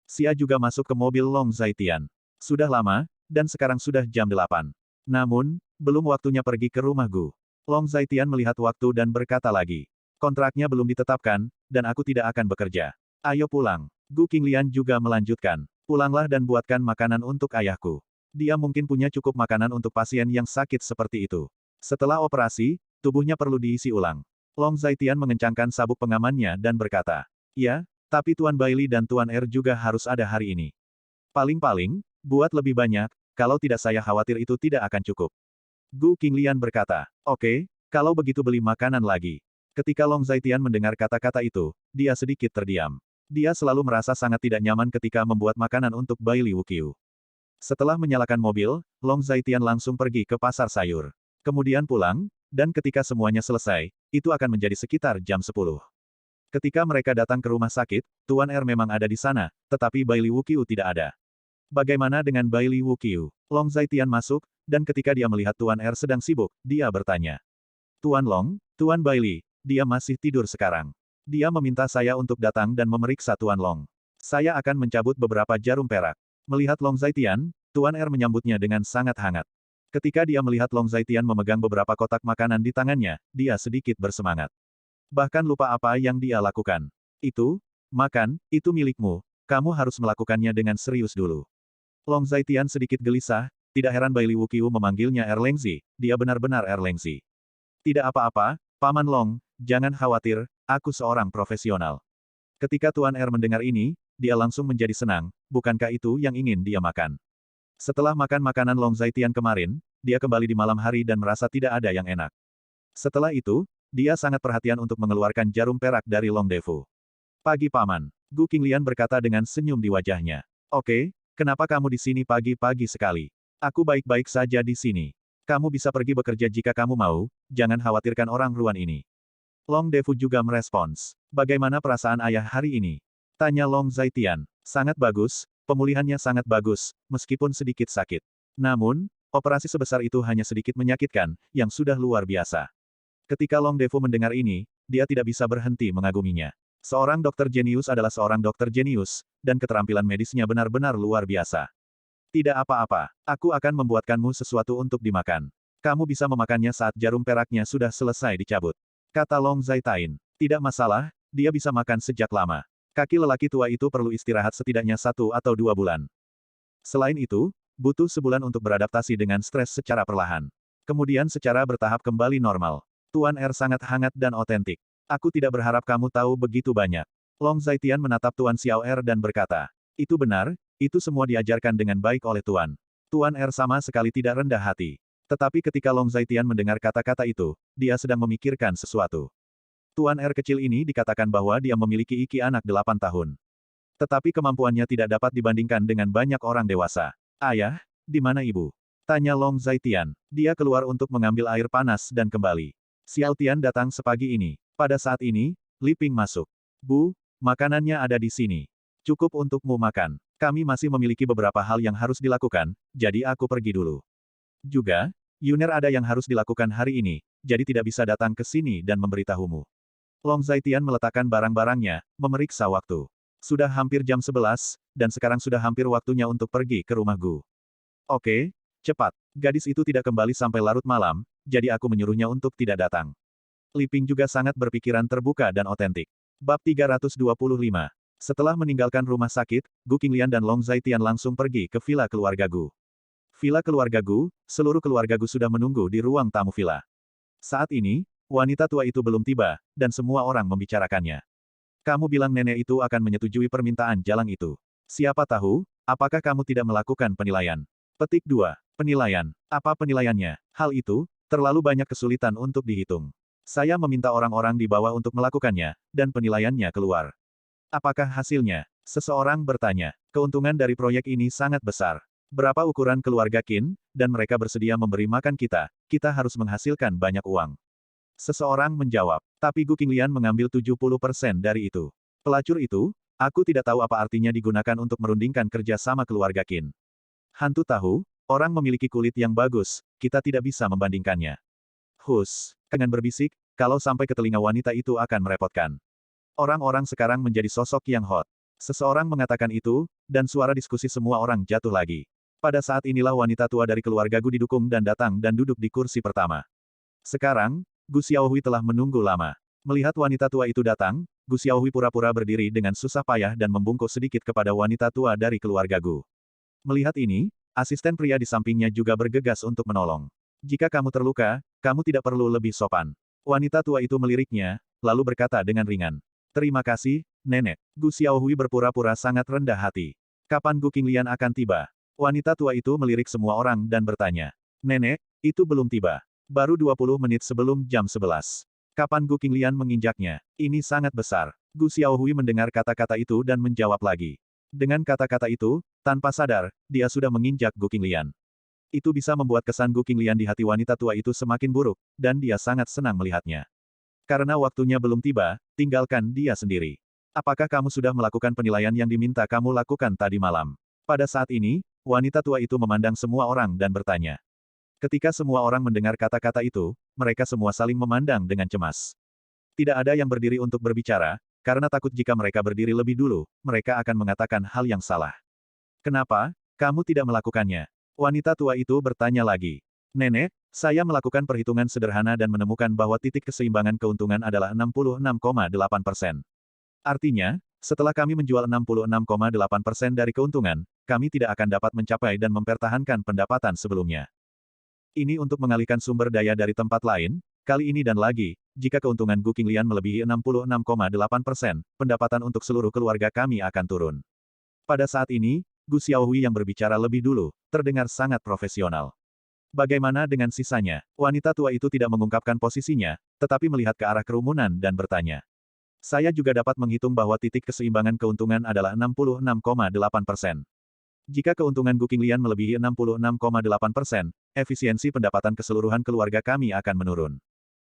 Xia juga masuk ke mobil Long Zaitian. Sudah lama, dan sekarang sudah jam 8. Namun, belum waktunya pergi ke rumah Gu. Long Zaitian melihat waktu dan berkata lagi. Kontraknya belum ditetapkan, dan aku tidak akan bekerja. Ayo pulang. Gu Qinglian juga melanjutkan. Pulanglah dan buatkan makanan untuk ayahku. Dia mungkin punya cukup makanan untuk pasien yang sakit seperti itu. Setelah operasi, tubuhnya perlu diisi ulang. Long Zaitian mengencangkan sabuk pengamannya dan berkata, ya, tapi Tuan Bailey dan Tuan Er juga harus ada hari ini. Paling-paling, buat lebih banyak, kalau tidak saya khawatir itu tidak akan cukup. Gu Qinglian berkata, oke, kalau begitu beli makanan lagi. Ketika Long Zaitian mendengar kata-kata itu, dia sedikit terdiam. Dia selalu merasa sangat tidak nyaman ketika membuat makanan untuk Bailey Wuqiu. Setelah menyalakan mobil, Long Zaitian langsung pergi ke pasar sayur. Kemudian pulang, dan ketika semuanya selesai, itu akan menjadi sekitar jam 10. Ketika mereka datang ke rumah sakit, Tuan Er memang ada di sana, tetapi Bailey Wuqiu tidak ada. Bagaimana dengan Bailey Wuqiu? Long Zaitian masuk, dan ketika dia melihat Tuan R sedang sibuk, dia bertanya. Tuan Long, Tuan Bailey, dia masih tidur sekarang. Dia meminta saya untuk datang dan memeriksa Tuan Long. Saya akan mencabut beberapa jarum perak. Melihat Long Zaitian, Tuan R menyambutnya dengan sangat hangat. Ketika dia melihat Long Zaitian memegang beberapa kotak makanan di tangannya, dia sedikit bersemangat. Bahkan lupa apa yang dia lakukan. Itu, makan, itu milikmu, kamu harus melakukannya dengan serius dulu. Long Zaitian sedikit gelisah, tidak heran Bailey Wuqiu memanggilnya Erlengzi, dia benar-benar Erlengzi. Tidak apa-apa, Paman Long, jangan khawatir, aku seorang profesional. Ketika Tuan R mendengar ini, dia langsung menjadi senang, bukankah itu yang ingin dia makan? Setelah makan makanan Long Zaitian kemarin, dia kembali di malam hari dan merasa tidak ada yang enak. Setelah itu, dia sangat perhatian untuk mengeluarkan jarum perak dari Long Defu. Pagi Paman, Gu Qinglian berkata dengan senyum di wajahnya. Oke, kenapa kamu di sini pagi-pagi sekali? Aku baik-baik saja di sini. Kamu bisa pergi bekerja jika kamu mau, jangan khawatirkan orang ruan ini. Long Defu juga merespons. Bagaimana perasaan ayah hari ini? Tanya Long Zaitian. Sangat bagus, pemulihannya sangat bagus, meskipun sedikit sakit. Namun, operasi sebesar itu hanya sedikit menyakitkan, yang sudah luar biasa. Ketika Long Defu mendengar ini, dia tidak bisa berhenti mengaguminya. Seorang dokter jenius adalah seorang dokter jenius, dan keterampilan medisnya benar-benar luar biasa. Tidak apa-apa, aku akan membuatkanmu sesuatu untuk dimakan. Kamu bisa memakannya saat jarum peraknya sudah selesai dicabut. Kata Long Zaitain. Tidak masalah, dia bisa makan sejak lama. Kaki lelaki tua itu perlu istirahat setidaknya 1 atau 2 bulan. Selain itu, butuh sebulan untuk beradaptasi dengan stres secara perlahan. Kemudian secara bertahap kembali normal. Tuan R sangat hangat dan otentik. Aku tidak berharap kamu tahu begitu banyak. Long Zaitian menatap Tuan Xiao R dan berkata. Itu benar, itu semua diajarkan dengan baik oleh Tuan. Tuan R sama sekali tidak rendah hati. Tetapi ketika Long Zaitian mendengar kata-kata itu, dia sedang memikirkan sesuatu. Tuan R kecil ini dikatakan bahwa dia memiliki IQ anak 8 tahun. Tetapi kemampuannya tidak dapat dibandingkan dengan banyak orang dewasa. Ayah, di mana ibu? Tanya Long Zaitian. Dia keluar untuk mengambil air panas dan kembali. Xiao Tian datang sepagi ini. Pada saat ini, Li Ping masuk. Bu, makanannya ada di sini. Cukup untukmu makan. Kami masih memiliki beberapa hal yang harus dilakukan, jadi aku pergi dulu. Juga, Yuner ada yang harus dilakukan hari ini, jadi tidak bisa datang ke sini dan memberitahumu. Long Zaitian meletakkan barang-barangnya, memeriksa waktu. Sudah hampir jam 11, dan sekarang sudah hampir waktunya untuk pergi ke rumah Gu. Oke, cepat. Gadis itu tidak kembali sampai larut malam, jadi aku menyuruhnya untuk tidak datang. Li Ping juga sangat berpikiran terbuka dan otentik. Bab 325. Setelah meninggalkan rumah sakit, Gu Qinglian dan Long Zaitian langsung pergi ke villa keluarga Gu. Villa keluarga Gu, seluruh keluarga Gu sudah menunggu di ruang tamu villa. Saat ini, wanita tua itu belum tiba, dan semua orang membicarakannya. Kamu bilang nenek itu akan menyetujui permintaan jalang itu. Siapa tahu, apakah kamu tidak melakukan penilaian? Petik 2. Penilaian. Apa penilaiannya? Hal itu, terlalu banyak kesulitan untuk dihitung. Saya meminta orang-orang di bawah untuk melakukannya, dan penilaiannya keluar. Apakah hasilnya? Seseorang bertanya. Keuntungan dari proyek ini sangat besar. Berapa ukuran keluarga Qin, dan mereka bersedia memberi makan kita harus menghasilkan banyak uang. Seseorang menjawab. Tapi Gu Qinglian mengambil 70% dari itu. Pelacur itu, aku tidak tahu apa artinya digunakan untuk merundingkan kerja sama keluarga Qin. Hantu tahu, orang memiliki kulit yang bagus, kita tidak bisa membandingkannya. Hus, dengan berbisik, kalau sampai ke telinga wanita itu akan merepotkan. Orang-orang sekarang menjadi sosok yang hot. Seseorang mengatakan itu, dan suara diskusi semua orang jatuh lagi. Pada saat inilah wanita tua dari keluarga Gu didukung dan datang dan duduk di kursi pertama. Sekarang, Gu Xiaohui telah menunggu lama. Melihat wanita tua itu datang, Gu Xiaohui pura-pura berdiri dengan susah payah dan membungkuk sedikit kepada wanita tua dari keluarga Gu. Melihat ini, asisten pria di sampingnya juga bergegas untuk menolong. Jika kamu terluka, kamu tidak perlu lebih sopan. Wanita tua itu meliriknya, lalu berkata dengan ringan. Terima kasih, Nenek. Gu Xiaohui berpura-pura sangat rendah hati. Kapan Gu Qinglian akan tiba? Wanita tua itu melirik semua orang dan bertanya. Nenek, itu belum tiba. Baru 20 menit sebelum jam 11. Kapan Gu Qinglian menginjaknya? Ini sangat besar. Gu Xiaohui mendengar kata-kata itu dan menjawab lagi. Dengan kata-kata itu, tanpa sadar, dia sudah menginjak Gu Qinglian. Itu bisa membuat kesan Gu Qinglian di hati wanita tua itu semakin buruk, dan dia sangat senang melihatnya. Karena waktunya belum tiba, tinggalkan dia sendiri. Apakah kamu sudah melakukan penilaian yang diminta kamu lakukan tadi malam? Pada saat ini, wanita tua itu memandang semua orang dan bertanya. Ketika semua orang mendengar kata-kata itu, mereka semua saling memandang dengan cemas. Tidak ada yang berdiri untuk berbicara, karena takut jika mereka berdiri lebih dulu, mereka akan mengatakan hal yang salah. Kenapa, kamu tidak melakukannya? Wanita tua itu bertanya lagi. Nenek, saya melakukan perhitungan sederhana dan menemukan bahwa titik keseimbangan keuntungan adalah 66,8%. Artinya, setelah kami menjual 66,8% dari keuntungan, kami tidak akan dapat mencapai dan mempertahankan pendapatan sebelumnya. Ini untuk mengalihkan sumber daya dari tempat lain, kali ini dan lagi, jika keuntungan Gu Qinglian melebihi 66,8%, pendapatan untuk seluruh keluarga kami akan turun. Pada saat ini, Gu Xiaohui yang berbicara lebih dulu, terdengar sangat profesional. Bagaimana dengan sisanya? Wanita tua itu tidak mengungkapkan posisinya, tetapi melihat ke arah kerumunan dan bertanya. Saya juga dapat menghitung bahwa titik keseimbangan keuntungan adalah 66,8%. Jika keuntungan Gu Qinglian melebihi 66,8%, efisiensi pendapatan keseluruhan keluarga kami akan menurun.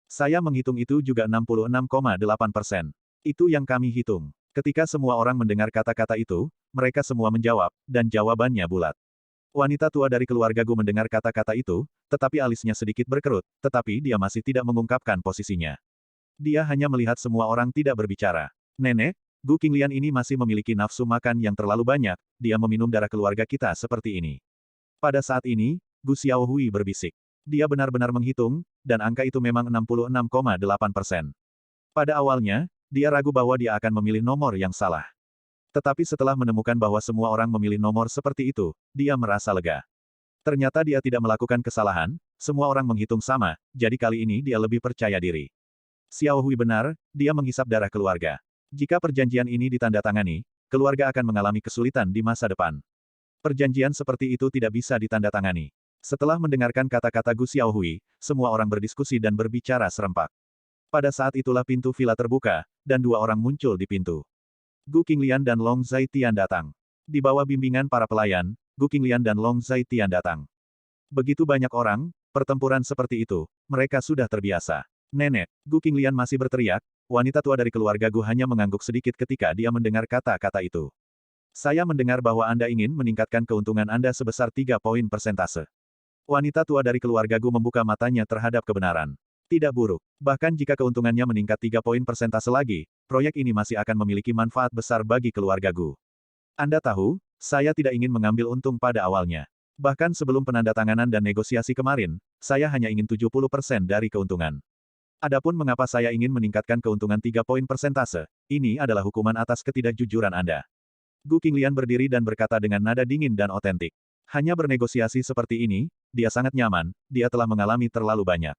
Saya menghitung itu juga 66,8%. Itu yang kami hitung. Ketika semua orang mendengar kata-kata itu, mereka semua menjawab, dan jawabannya bulat. Wanita tua dari keluarga Gu mendengar kata-kata itu, tetapi alisnya sedikit berkerut, tetapi dia masih tidak mengungkapkan posisinya. Dia hanya melihat semua orang tidak berbicara. Nenek, Gu Qinglian ini masih memiliki nafsu makan yang terlalu banyak, dia meminum darah keluarga kita seperti ini. Pada saat ini, Gu Xiaohui berbisik. Dia benar-benar menghitung, dan angka itu memang 66,8%. Pada awalnya, dia ragu bahwa dia akan memilih nomor yang salah. Tetapi setelah menemukan bahwa semua orang memilih nomor seperti itu, dia merasa lega. Ternyata dia tidak melakukan kesalahan, semua orang menghitung sama, jadi kali ini dia lebih percaya diri. Xiaohui benar, dia menghisap darah keluarga. Jika perjanjian ini ditandatangani, keluarga akan mengalami kesulitan di masa depan. Perjanjian seperti itu tidak bisa ditandatangani. Setelah mendengarkan kata-kata Gu Xiaohui, semua orang berdiskusi dan berbicara serempak. Pada saat itulah pintu villa terbuka, dan dua orang muncul di pintu. Gu Qinglian dan Long Zhaitian datang. Di bawah bimbingan para pelayan, Gu Qinglian dan Long Zhaitian datang. Begitu banyak orang, pertempuran seperti itu, mereka sudah terbiasa. Nenek, Gu Qinglian masih berteriak, wanita tua dari keluarga Gu hanya mengangguk sedikit ketika dia mendengar kata-kata itu. Saya mendengar bahwa Anda ingin meningkatkan keuntungan Anda sebesar 3 poin persentase. Wanita tua dari keluarga Gu membuka matanya terhadap kebenaran. Tidak buruk. Bahkan jika keuntungannya meningkat 3 poin persentase lagi, proyek ini masih akan memiliki manfaat besar bagi keluarga Gu. Anda tahu, saya tidak ingin mengambil untung pada awalnya. Bahkan sebelum penandatanganan dan negosiasi kemarin, saya hanya ingin 70% dari keuntungan. Adapun mengapa saya ingin meningkatkan keuntungan 3 poin persentase, ini adalah hukuman atas ketidakjujuran Anda. Gu Qinglian berdiri dan berkata dengan nada dingin dan otentik. Hanya bernegosiasi seperti ini, dia sangat nyaman, dia telah mengalami terlalu banyak.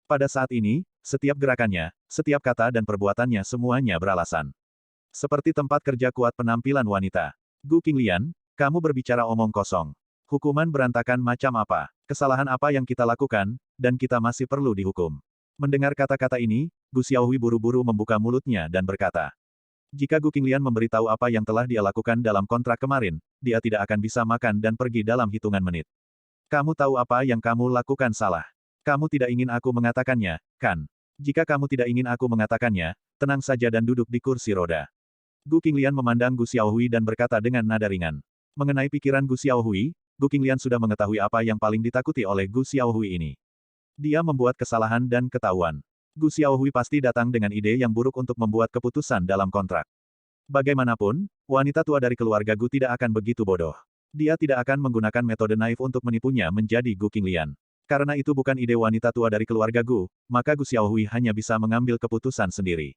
Pada saat ini, setiap gerakannya, setiap kata dan perbuatannya semuanya beralasan. Seperti tempat kerja kuat penampilan wanita. Gu Qinglian, kamu berbicara omong kosong. Hukuman berantakan macam apa? Kesalahan apa yang kita lakukan, dan kita masih perlu dihukum? Mendengar kata-kata ini, Gu Xiaohui buru-buru membuka mulutnya dan berkata. Jika Gu Qinglian memberitahu apa yang telah dia lakukan dalam kontrak kemarin, dia tidak akan bisa makan dan pergi dalam hitungan menit. Kamu tahu apa yang kamu lakukan salah. Kamu tidak ingin aku mengatakannya, kan? Jika kamu tidak ingin aku mengatakannya, tenang saja dan duduk di kursi roda. Gu Qinglian memandang Gu Xiaohui dan berkata dengan nada ringan. Mengenai pikiran Gu Xiaohui, Gu Qinglian sudah mengetahui apa yang paling ditakuti oleh Gu Xiaohui ini. Dia membuat kesalahan dan ketahuan. Gu Xiaohui pasti datang dengan ide yang buruk untuk membuat keputusan dalam kontrak. Bagaimanapun, wanita tua dari keluarga Gu tidak akan begitu bodoh. Dia tidak akan menggunakan metode naif untuk menipunya menjadi Gu Qinglian. Karena itu bukan ide wanita tua dari keluarga Gu, maka Gu Xiaohui hanya bisa mengambil keputusan sendiri.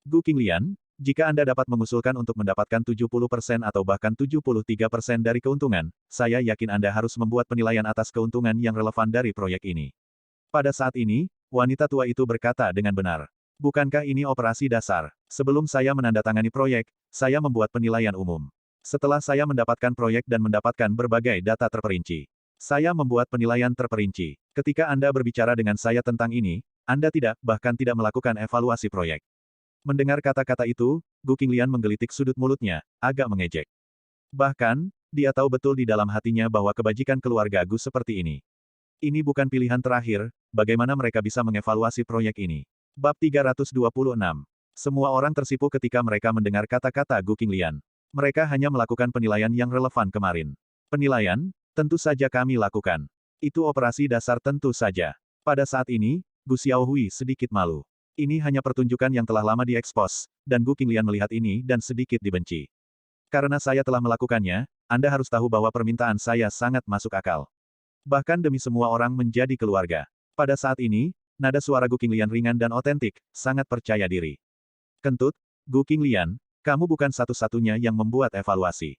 Gu Qinglian, jika Anda dapat mengusulkan untuk mendapatkan 70% atau bahkan 73% dari keuntungan, saya yakin Anda harus membuat penilaian atas keuntungan yang relevan dari proyek ini. Pada saat ini, wanita tua itu berkata dengan benar. Bukankah ini operasi dasar? Sebelum saya menandatangani proyek, saya membuat penilaian umum. Setelah saya mendapatkan proyek dan mendapatkan berbagai data terperinci, saya membuat penilaian terperinci. Ketika Anda berbicara dengan saya tentang ini, Anda bahkan tidak melakukan evaluasi proyek. Mendengar kata-kata itu, Gu Qinglian menggelitik sudut mulutnya, agak mengejek. Bahkan, dia tahu betul di dalam hatinya bahwa kebajikan keluarga Gu seperti ini. Ini bukan pilihan terakhir, bagaimana mereka bisa mengevaluasi proyek ini. Bab 326. Semua orang tersipu ketika mereka mendengar kata-kata Gu Qinglian. Mereka hanya melakukan penilaian yang relevan kemarin. Penilaian? Tentu saja kami lakukan. Itu operasi dasar tentu saja. Pada saat ini, Gu Xiaohui sedikit malu. Ini hanya pertunjukan yang telah lama diekspos, dan Gu Qinglian melihat ini dan sedikit dibenci. Karena saya telah melakukannya, Anda harus tahu bahwa permintaan saya sangat masuk akal. Bahkan demi semua orang menjadi keluarga. Pada saat ini, nada suara Gu Qinglian ringan dan otentik, sangat percaya diri. Kentut, Gu Qinglian, kamu bukan satu-satunya yang membuat evaluasi.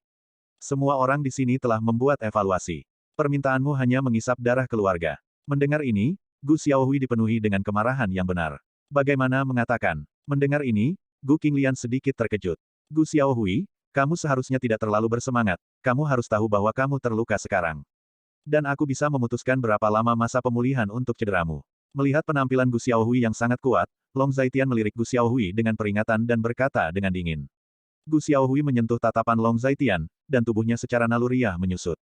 Semua orang di sini telah membuat evaluasi. Permintaanmu hanya mengisap darah keluarga. Mendengar ini, Gu Xiaohui dipenuhi dengan kemarahan yang benar. Bagaimana mengatakan? Mendengar ini, Gu Qinglian sedikit terkejut. Gu Xiaohui, kamu seharusnya tidak terlalu bersemangat, kamu harus tahu bahwa kamu terluka sekarang. Dan aku bisa memutuskan berapa lama masa pemulihan untuk cederamu. Melihat penampilan Gu Xiaohui yang sangat kuat, Long Zaitian melirik Gu Xiaohui dengan peringatan dan berkata dengan dingin. Gu Xiaohui menyentuh tatapan Long Zaitian, dan tubuhnya secara naluriah menyusut.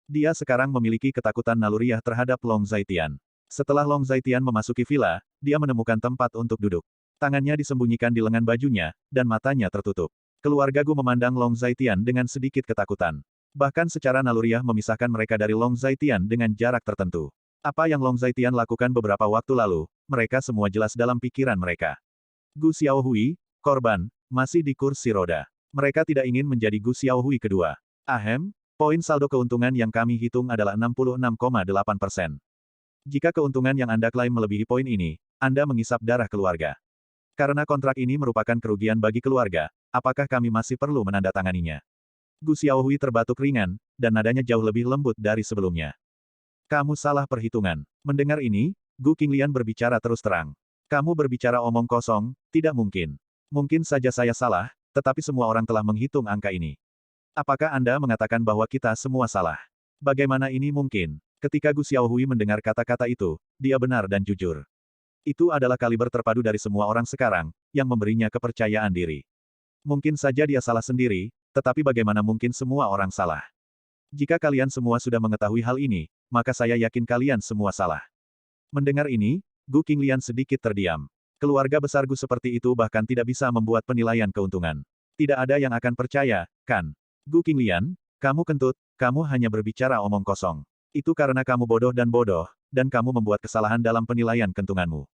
Dia sekarang memiliki ketakutan naluriah terhadap Long Zaitian. Setelah Long Zaitian memasuki villa, dia menemukan tempat untuk duduk. Tangannya disembunyikan di lengan bajunya, dan matanya tertutup. Keluarga Gu memandang Long Zaitian dengan sedikit ketakutan. Bahkan secara naluriah memisahkan mereka dari Long Zaitian dengan jarak tertentu. Apa yang Long Zaitian lakukan beberapa waktu lalu, mereka semua jelas dalam pikiran mereka. Gu Xiaohui, korban, masih di kursi roda. Mereka tidak ingin menjadi Gu Xiaohui kedua. Ahem, poin saldo keuntungan yang kami hitung adalah 66,8%. Jika keuntungan yang Anda klaim melebihi poin ini, Anda mengisap darah keluarga. Karena kontrak ini merupakan kerugian bagi keluarga, apakah kami masih perlu menandatanganinya? Gu Xiaohui terbatuk ringan, dan nadanya jauh lebih lembut dari sebelumnya. Kamu salah perhitungan. Mendengar ini, Gu Qinglian berbicara terus terang. Kamu berbicara omong kosong, tidak mungkin. Mungkin saja saya salah, tetapi semua orang telah menghitung angka ini. Apakah Anda mengatakan bahwa kita semua salah? Bagaimana ini mungkin? Ketika Gu Xiaohui mendengar kata-kata itu, dia benar dan jujur. Itu adalah kaliber terpadu dari semua orang sekarang, yang memberinya kepercayaan diri. Mungkin saja dia salah sendiri, tetapi bagaimana mungkin semua orang salah? Jika kalian semua sudah mengetahui hal ini, maka saya yakin kalian semua salah. Mendengar ini, Gu Qinglian sedikit terdiam. Keluarga besar Gu seperti itu bahkan tidak bisa membuat penilaian keuntungan. Tidak ada yang akan percaya, kan? Gu Qinglian, kamu kentut, kamu hanya berbicara omong kosong. Itu karena kamu bodoh, dan kamu membuat kesalahan dalam penilaian keuntunganmu.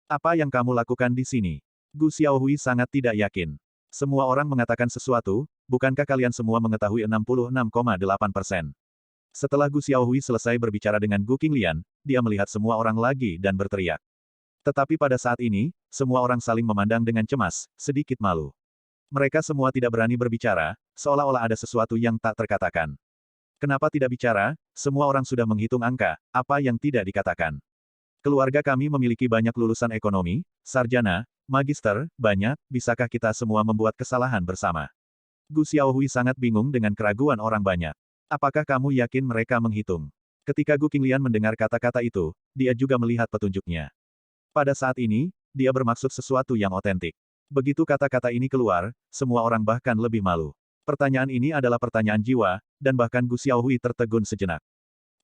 Apa yang kamu lakukan di sini? Gu Xiaohui sangat tidak yakin. Semua orang mengatakan sesuatu, bukankah kalian semua mengetahui 66,8%? Setelah Gu Xiaohui selesai berbicara dengan Gu Qinglian, dia melihat semua orang lagi dan berteriak. Tetapi pada saat ini, semua orang saling memandang dengan cemas, sedikit malu. Mereka semua tidak berani berbicara, seolah-olah ada sesuatu yang tak terkatakan. Kenapa tidak bicara? Semua orang sudah menghitung angka, apa yang tidak dikatakan. Keluarga kami memiliki banyak lulusan ekonomi, sarjana, magister, banyak, bisakah kita semua membuat kesalahan bersama? Gu Xiaohui sangat bingung dengan keraguan orang banyak. Apakah kamu yakin mereka menghitung? Ketika Gu Qinglian mendengar kata-kata itu, dia juga melihat petunjuknya. Pada saat ini, dia bermaksud sesuatu yang otentik. Begitu kata-kata ini keluar, semua orang bahkan lebih malu. Pertanyaan ini adalah pertanyaan jiwa, dan bahkan Gu Xiaohui tertegun sejenak.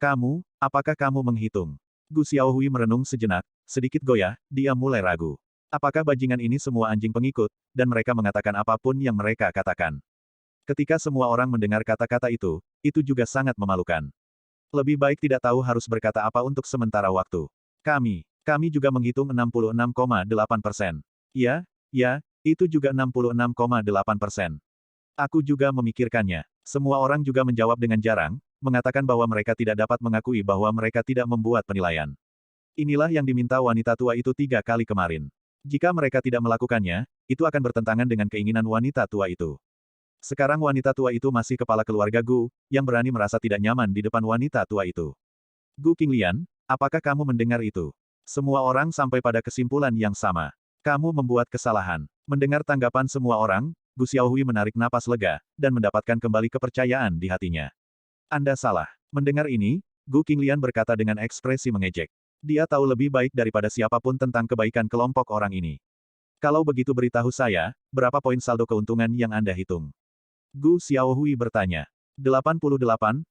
Kamu, apakah kamu menghitung? Gu Xiaohui merenung sejenak, sedikit goyah, dia mulai ragu. Apakah bajingan ini semua anjing pengikut, dan mereka mengatakan apapun yang mereka katakan? Ketika semua orang mendengar kata-kata itu juga sangat memalukan. Lebih baik tidak tahu harus berkata apa untuk sementara waktu. Kami juga menghitung 66,8%. Ya, itu juga 66,8%. Aku juga memikirkannya. Semua orang juga menjawab dengan jarang, mengatakan bahwa mereka tidak dapat mengakui bahwa mereka tidak membuat penilaian. Inilah yang diminta wanita tua itu 3 kali kemarin. Jika mereka tidak melakukannya, itu akan bertentangan dengan keinginan wanita tua itu. Sekarang wanita tua itu masih kepala keluarga Gu, yang berani merasa tidak nyaman di depan wanita tua itu. Gu Qinglian, apakah kamu mendengar itu? Semua orang sampai pada kesimpulan yang sama. Kamu membuat kesalahan. Mendengar tanggapan semua orang, Gu Xiaohui menarik napas lega, dan mendapatkan kembali kepercayaan di hatinya. Anda salah. Mendengar ini, Gu Qinglian berkata dengan ekspresi mengejek. Dia tahu lebih baik daripada siapapun tentang kebaikan kelompok orang ini. Kalau begitu beritahu saya, berapa poin saldo keuntungan yang Anda hitung? Gu Xiaohui bertanya. 88%,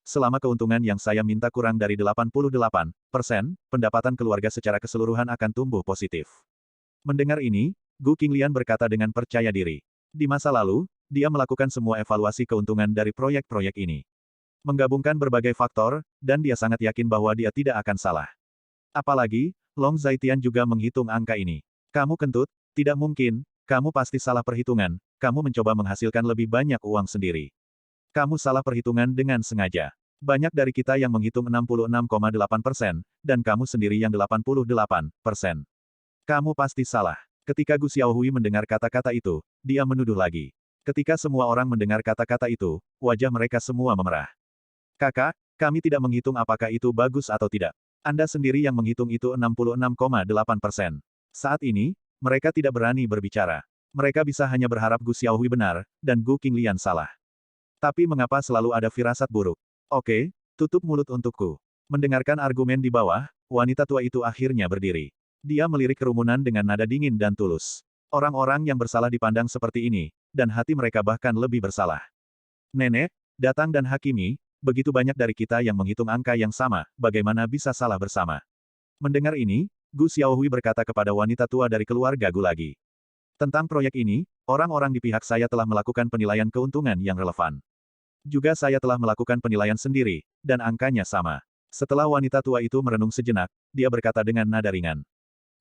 selama keuntungan yang saya minta kurang dari 88%, pendapatan keluarga secara keseluruhan akan tumbuh positif. Mendengar ini, Gu Qinglian berkata dengan percaya diri. Di masa lalu, dia melakukan semua evaluasi keuntungan dari proyek-proyek ini. Menggabungkan berbagai faktor, dan dia sangat yakin bahwa dia tidak akan salah. Apalagi, Long Zaitian juga menghitung angka ini. Kamu kentut, tidak mungkin, kamu pasti salah perhitungan, kamu mencoba menghasilkan lebih banyak uang sendiri. Kamu salah perhitungan dengan sengaja. Banyak dari kita yang menghitung 66,8%, dan kamu sendiri yang 88%. Kamu pasti salah. Ketika Gu Xiaohui mendengar kata-kata itu, dia menuduh lagi. Ketika semua orang mendengar kata-kata itu, wajah mereka semua memerah. Kakak, kami tidak menghitung apakah itu bagus atau tidak. Anda sendiri yang menghitung itu 66,8%. Saat ini, mereka tidak berani berbicara. Mereka bisa hanya berharap Gu Xiaohui benar, dan Gu Qinglian salah. Tapi mengapa selalu ada firasat buruk? Oke, tutup mulut untukku. Mendengarkan argumen di bawah, wanita tua itu akhirnya berdiri. Dia melirik kerumunan dengan nada dingin dan tulus. Orang-orang yang bersalah dipandang seperti ini, dan hati mereka bahkan lebih bersalah. Nenek, Datang dan Hakimi, begitu banyak dari kita yang menghitung angka yang sama, bagaimana bisa salah bersama? Mendengar ini, Gu Xiaohui berkata kepada wanita tua dari keluarga Gu lagi. Tentang proyek ini, orang-orang di pihak saya telah melakukan penilaian keuntungan yang relevan. Juga saya telah melakukan penilaian sendiri, dan angkanya sama. Setelah wanita tua itu merenung sejenak, dia berkata dengan nada ringan.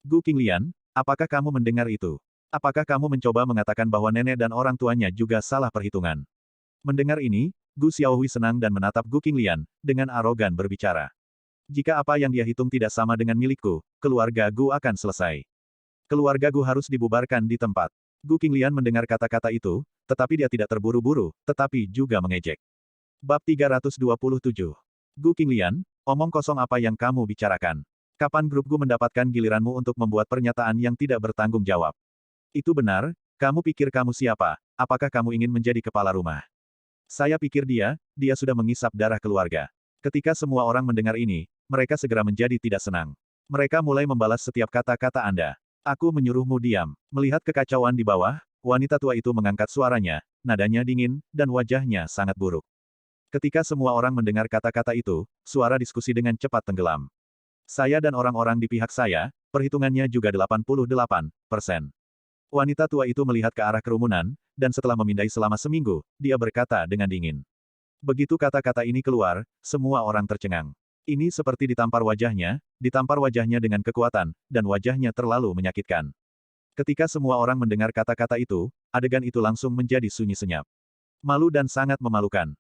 Gu Qinglian, apakah kamu mendengar itu? Apakah kamu mencoba mengatakan bahwa nenek dan orang tuanya juga salah perhitungan? Mendengar ini, Gu Xiaohui senang dan menatap Gu Qinglian, dengan arogan berbicara. Jika apa yang dia hitung tidak sama dengan milikku, keluarga Gu akan selesai. Keluarga Gu harus dibubarkan di tempat. Gu Qinglian mendengar kata-kata itu, tetapi dia tidak terburu-buru, tetapi juga mengejek. Bab 327. Gu Qinglian, omong kosong apa yang kamu bicarakan? Kapan grup Gu mendapatkan giliranmu untuk membuat pernyataan yang tidak bertanggung jawab? Itu benar, kamu pikir kamu siapa? Apakah kamu ingin menjadi kepala rumah? Saya pikir dia sudah mengisap darah keluarga. Ketika semua orang mendengar ini, mereka segera menjadi tidak senang. Mereka mulai membalas setiap kata-kata Anda. Aku menyuruhmu diam. Melihat kekacauan di bawah, wanita tua itu mengangkat suaranya, nadanya dingin, dan wajahnya sangat buruk. Ketika semua orang mendengar kata-kata itu, suara diskusi dengan cepat tenggelam. Saya dan orang-orang di pihak saya, perhitungannya juga 88%. Wanita tua itu melihat ke arah kerumunan, dan setelah memindai selama seminggu, dia berkata dengan dingin. Begitu kata-kata ini keluar, semua orang tercengang. Ini seperti ditampar wajahnya dengan kekuatan, dan wajahnya terlalu menyakitkan. Ketika semua orang mendengar kata-kata itu, adegan itu langsung menjadi sunyi senyap. Malu dan sangat memalukan.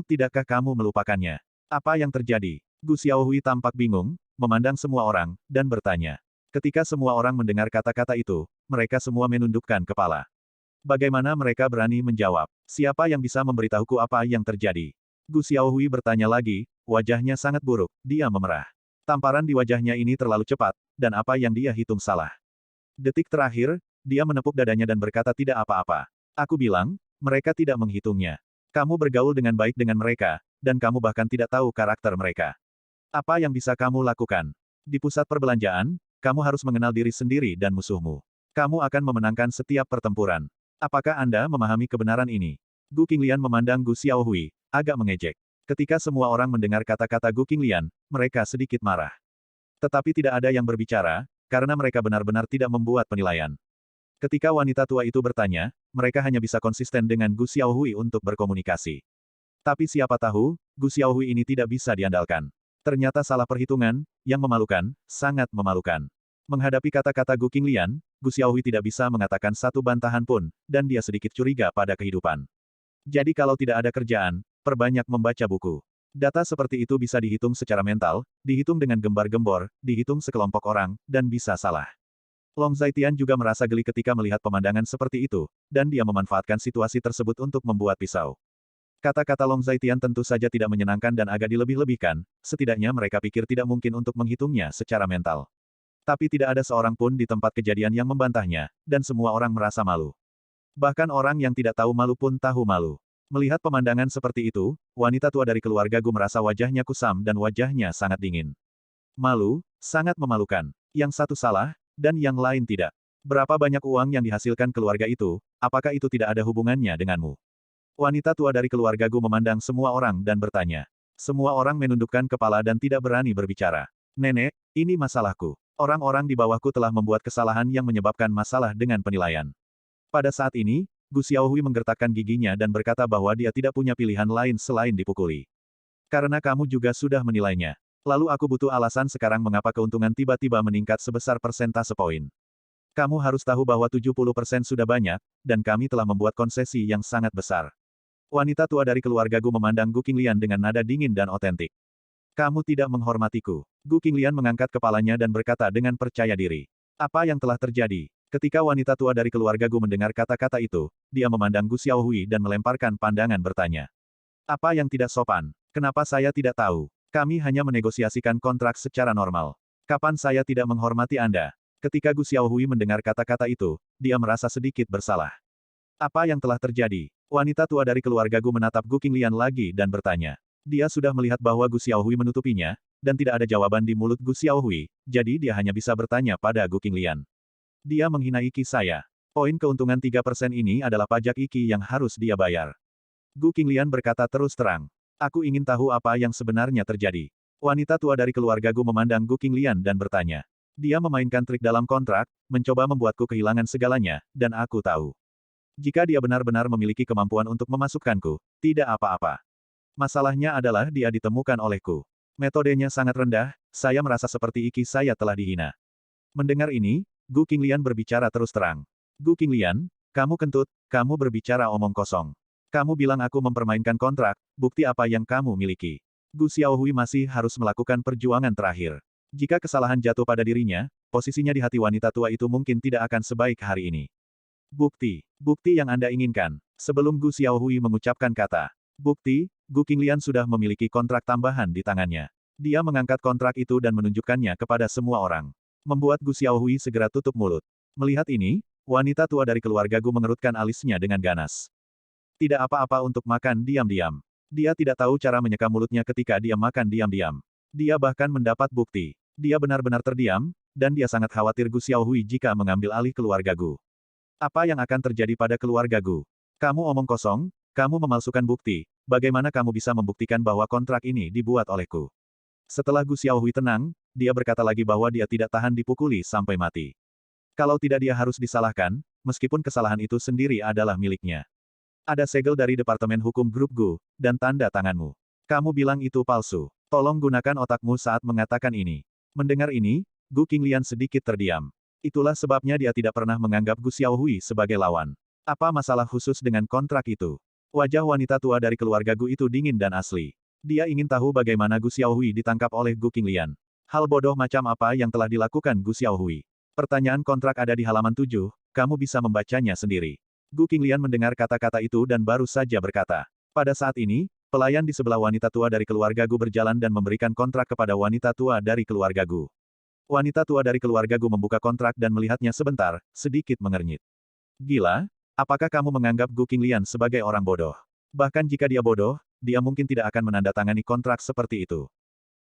Tidakkah kamu melupakannya? Apa yang terjadi? Gu Xiaohui tampak bingung, memandang semua orang, dan bertanya. Ketika semua orang mendengar kata-kata itu, mereka semua menundukkan kepala. Bagaimana mereka berani menjawab? Siapa yang bisa memberitahuku apa yang terjadi? Gu Xiaohui bertanya lagi, wajahnya sangat buruk, dia memerah. Tamparan di wajahnya ini terlalu cepat, dan apa yang dia hitung salah. Detik terakhir, dia menepuk dadanya dan berkata tidak apa-apa. Aku bilang, mereka tidak menghitungnya. Kamu bergaul dengan baik dengan mereka, dan kamu bahkan tidak tahu karakter mereka. Apa yang bisa kamu lakukan? Di pusat perbelanjaan, kamu harus mengenal diri sendiri dan musuhmu. Kamu akan memenangkan setiap pertempuran. Apakah Anda memahami kebenaran ini? Gu Qinglian memandang Gu Xiaohui, agak mengejek. Ketika semua orang mendengar kata-kata Gu Qinglian, mereka sedikit marah. Tetapi tidak ada yang berbicara, karena mereka benar-benar tidak membuat penilaian. Ketika wanita tua itu bertanya, mereka hanya bisa konsisten dengan Gu Xiaohui untuk berkomunikasi. Tapi siapa tahu, Gu Xiaohui ini tidak bisa diandalkan. Ternyata salah perhitungan, yang memalukan, sangat memalukan. Menghadapi kata-kata Gu Qinglian, Gu Xiaohui tidak bisa mengatakan satu bantahan pun, dan dia sedikit curiga pada kehidupan. Jadi kalau tidak ada kerjaan, perbanyak membaca buku. Data seperti itu bisa dihitung secara mental, dihitung dengan gembar-gembor, dihitung sekelompok orang, dan bisa salah. Long Zaitian juga merasa geli ketika melihat pemandangan seperti itu, dan dia memanfaatkan situasi tersebut untuk membuat pisau. Kata-kata Long Zaitian tentu saja tidak menyenangkan dan agak dilebih-lebihkan, setidaknya mereka pikir tidak mungkin untuk menghitungnya secara mental. Tapi tidak ada seorang pun di tempat kejadian yang membantahnya, dan semua orang merasa malu. Bahkan orang yang tidak tahu malu pun tahu malu. Melihat pemandangan seperti itu, wanita tua dari keluarga Gu merasa wajahnya kusam dan wajahnya sangat dingin. Malu, sangat memalukan. Yang satu salah, dan yang lain tidak. Berapa banyak uang yang dihasilkan keluarga itu, apakah itu tidak ada hubungannya denganmu? Wanita tua dari keluarga Gu memandang semua orang dan bertanya. Semua orang menundukkan kepala dan tidak berani berbicara. Nenek, ini masalahku. Orang-orang di bawahku telah membuat kesalahan yang menyebabkan masalah dengan penilaian. Pada saat ini, Gu Xiaohui menggertakkan giginya dan berkata bahwa dia tidak punya pilihan lain selain dipukuli. Karena kamu juga sudah menilainya. Lalu aku butuh alasan sekarang mengapa keuntungan tiba-tiba meningkat sebesar persentase poin. Kamu harus tahu bahwa 70% sudah banyak, dan kami telah membuat konsesi yang sangat besar. Wanita tua dari keluarga Gu memandang Gu Qinglian dengan nada dingin dan otentik. Kamu tidak menghormatiku. Gu Qinglian mengangkat kepalanya dan berkata dengan percaya diri. Apa yang telah terjadi? Ketika wanita tua dari keluarga Gu mendengar kata-kata itu, dia memandang Gu Xiaohui dan melemparkan pandangan bertanya. Apa yang tidak sopan? Kenapa saya tidak tahu? Kami hanya menegosiasikan kontrak secara normal. Kapan saya tidak menghormati Anda? Ketika Gu Xiaohui mendengar kata-kata itu, dia merasa sedikit bersalah. Apa yang telah terjadi? Wanita tua dari keluarga Gu menatap Gu Qinglian lagi dan bertanya. Dia sudah melihat bahwa Gu Xiaohui menutupinya, dan tidak ada jawaban di mulut Gu Xiaohui, jadi dia hanya bisa bertanya pada Gu Qinglian. Dia menghina Iki saya. Poin keuntungan 3% ini adalah pajak Iki yang harus dia bayar. Gu Qinglian berkata terus terang. Aku ingin tahu apa yang sebenarnya terjadi. Wanita tua dari keluarga Gu memandang Gu Qinglian dan bertanya. Dia memainkan trik dalam kontrak, mencoba membuatku kehilangan segalanya, dan aku tahu. Jika dia benar-benar memiliki kemampuan untuk memasukkanku, tidak apa-apa. Masalahnya adalah dia ditemukan olehku. Metodenya sangat rendah, saya merasa seperti Iki saya telah dihina. Mendengar ini, Gu Qinglian berbicara terus terang. Gu Qinglian, kamu kentut, kamu berbicara omong kosong. Kamu bilang aku mempermainkan kontrak, bukti apa yang kamu miliki? Gu Xiaohui masih harus melakukan perjuangan terakhir. Jika kesalahan jatuh pada dirinya, posisinya di hati wanita tua itu mungkin tidak akan sebaik hari ini. Bukti. Bukti yang Anda inginkan. Sebelum Gu Xiaohui mengucapkan kata bukti, Gu Qinglian sudah memiliki kontrak tambahan di tangannya. Dia mengangkat kontrak itu dan menunjukkannya kepada semua orang. Membuat Gu Xiaohui segera tutup mulut. Melihat ini, wanita tua dari keluarga Gu mengerutkan alisnya dengan ganas. Tidak apa-apa untuk makan diam-diam. Dia tidak tahu cara menyeka mulutnya ketika dia makan diam-diam. Dia bahkan mendapat bukti. Dia benar-benar terdiam, dan dia sangat khawatir Gu Xiaohui jika mengambil alih keluarga Gu. Apa yang akan terjadi pada keluarga Gu? Kamu omong kosong, kamu memalsukan bukti, bagaimana kamu bisa membuktikan bahwa kontrak ini dibuat olehku? Setelah Gu Xiaohui tenang, dia berkata lagi bahwa dia tidak tahan dipukuli sampai mati. Kalau tidak dia harus disalahkan, meskipun kesalahan itu sendiri adalah miliknya. Ada segel dari Departemen Hukum Grup Gu, dan tanda tanganmu. Kamu bilang itu palsu. Tolong gunakan otakmu saat mengatakan ini. Mendengar ini, Gu Qinglian sedikit terdiam. Itulah sebabnya dia tidak pernah menganggap Gu Xiaohui sebagai lawan. Apa masalah khusus dengan kontrak itu? Wajah wanita tua dari keluarga Gu itu dingin dan asli. Dia ingin tahu bagaimana Gu Xiaohui ditangkap oleh Gu Qinglian. Hal bodoh macam apa yang telah dilakukan Gu Xiaohui? Pertanyaan kontrak ada di halaman 7, kamu bisa membacanya sendiri. Gu Qinglian mendengar kata-kata itu dan baru saja berkata. Pada saat ini, pelayan di sebelah wanita tua dari keluarga Gu berjalan dan memberikan kontrak kepada wanita tua dari keluarga Gu. Wanita tua dari keluarga Gu membuka kontrak dan melihatnya sebentar, sedikit mengernyit. Gila? Apakah kamu menganggap Gu Qinglian sebagai orang bodoh? Bahkan jika dia bodoh, dia mungkin tidak akan menandatangani kontrak seperti itu.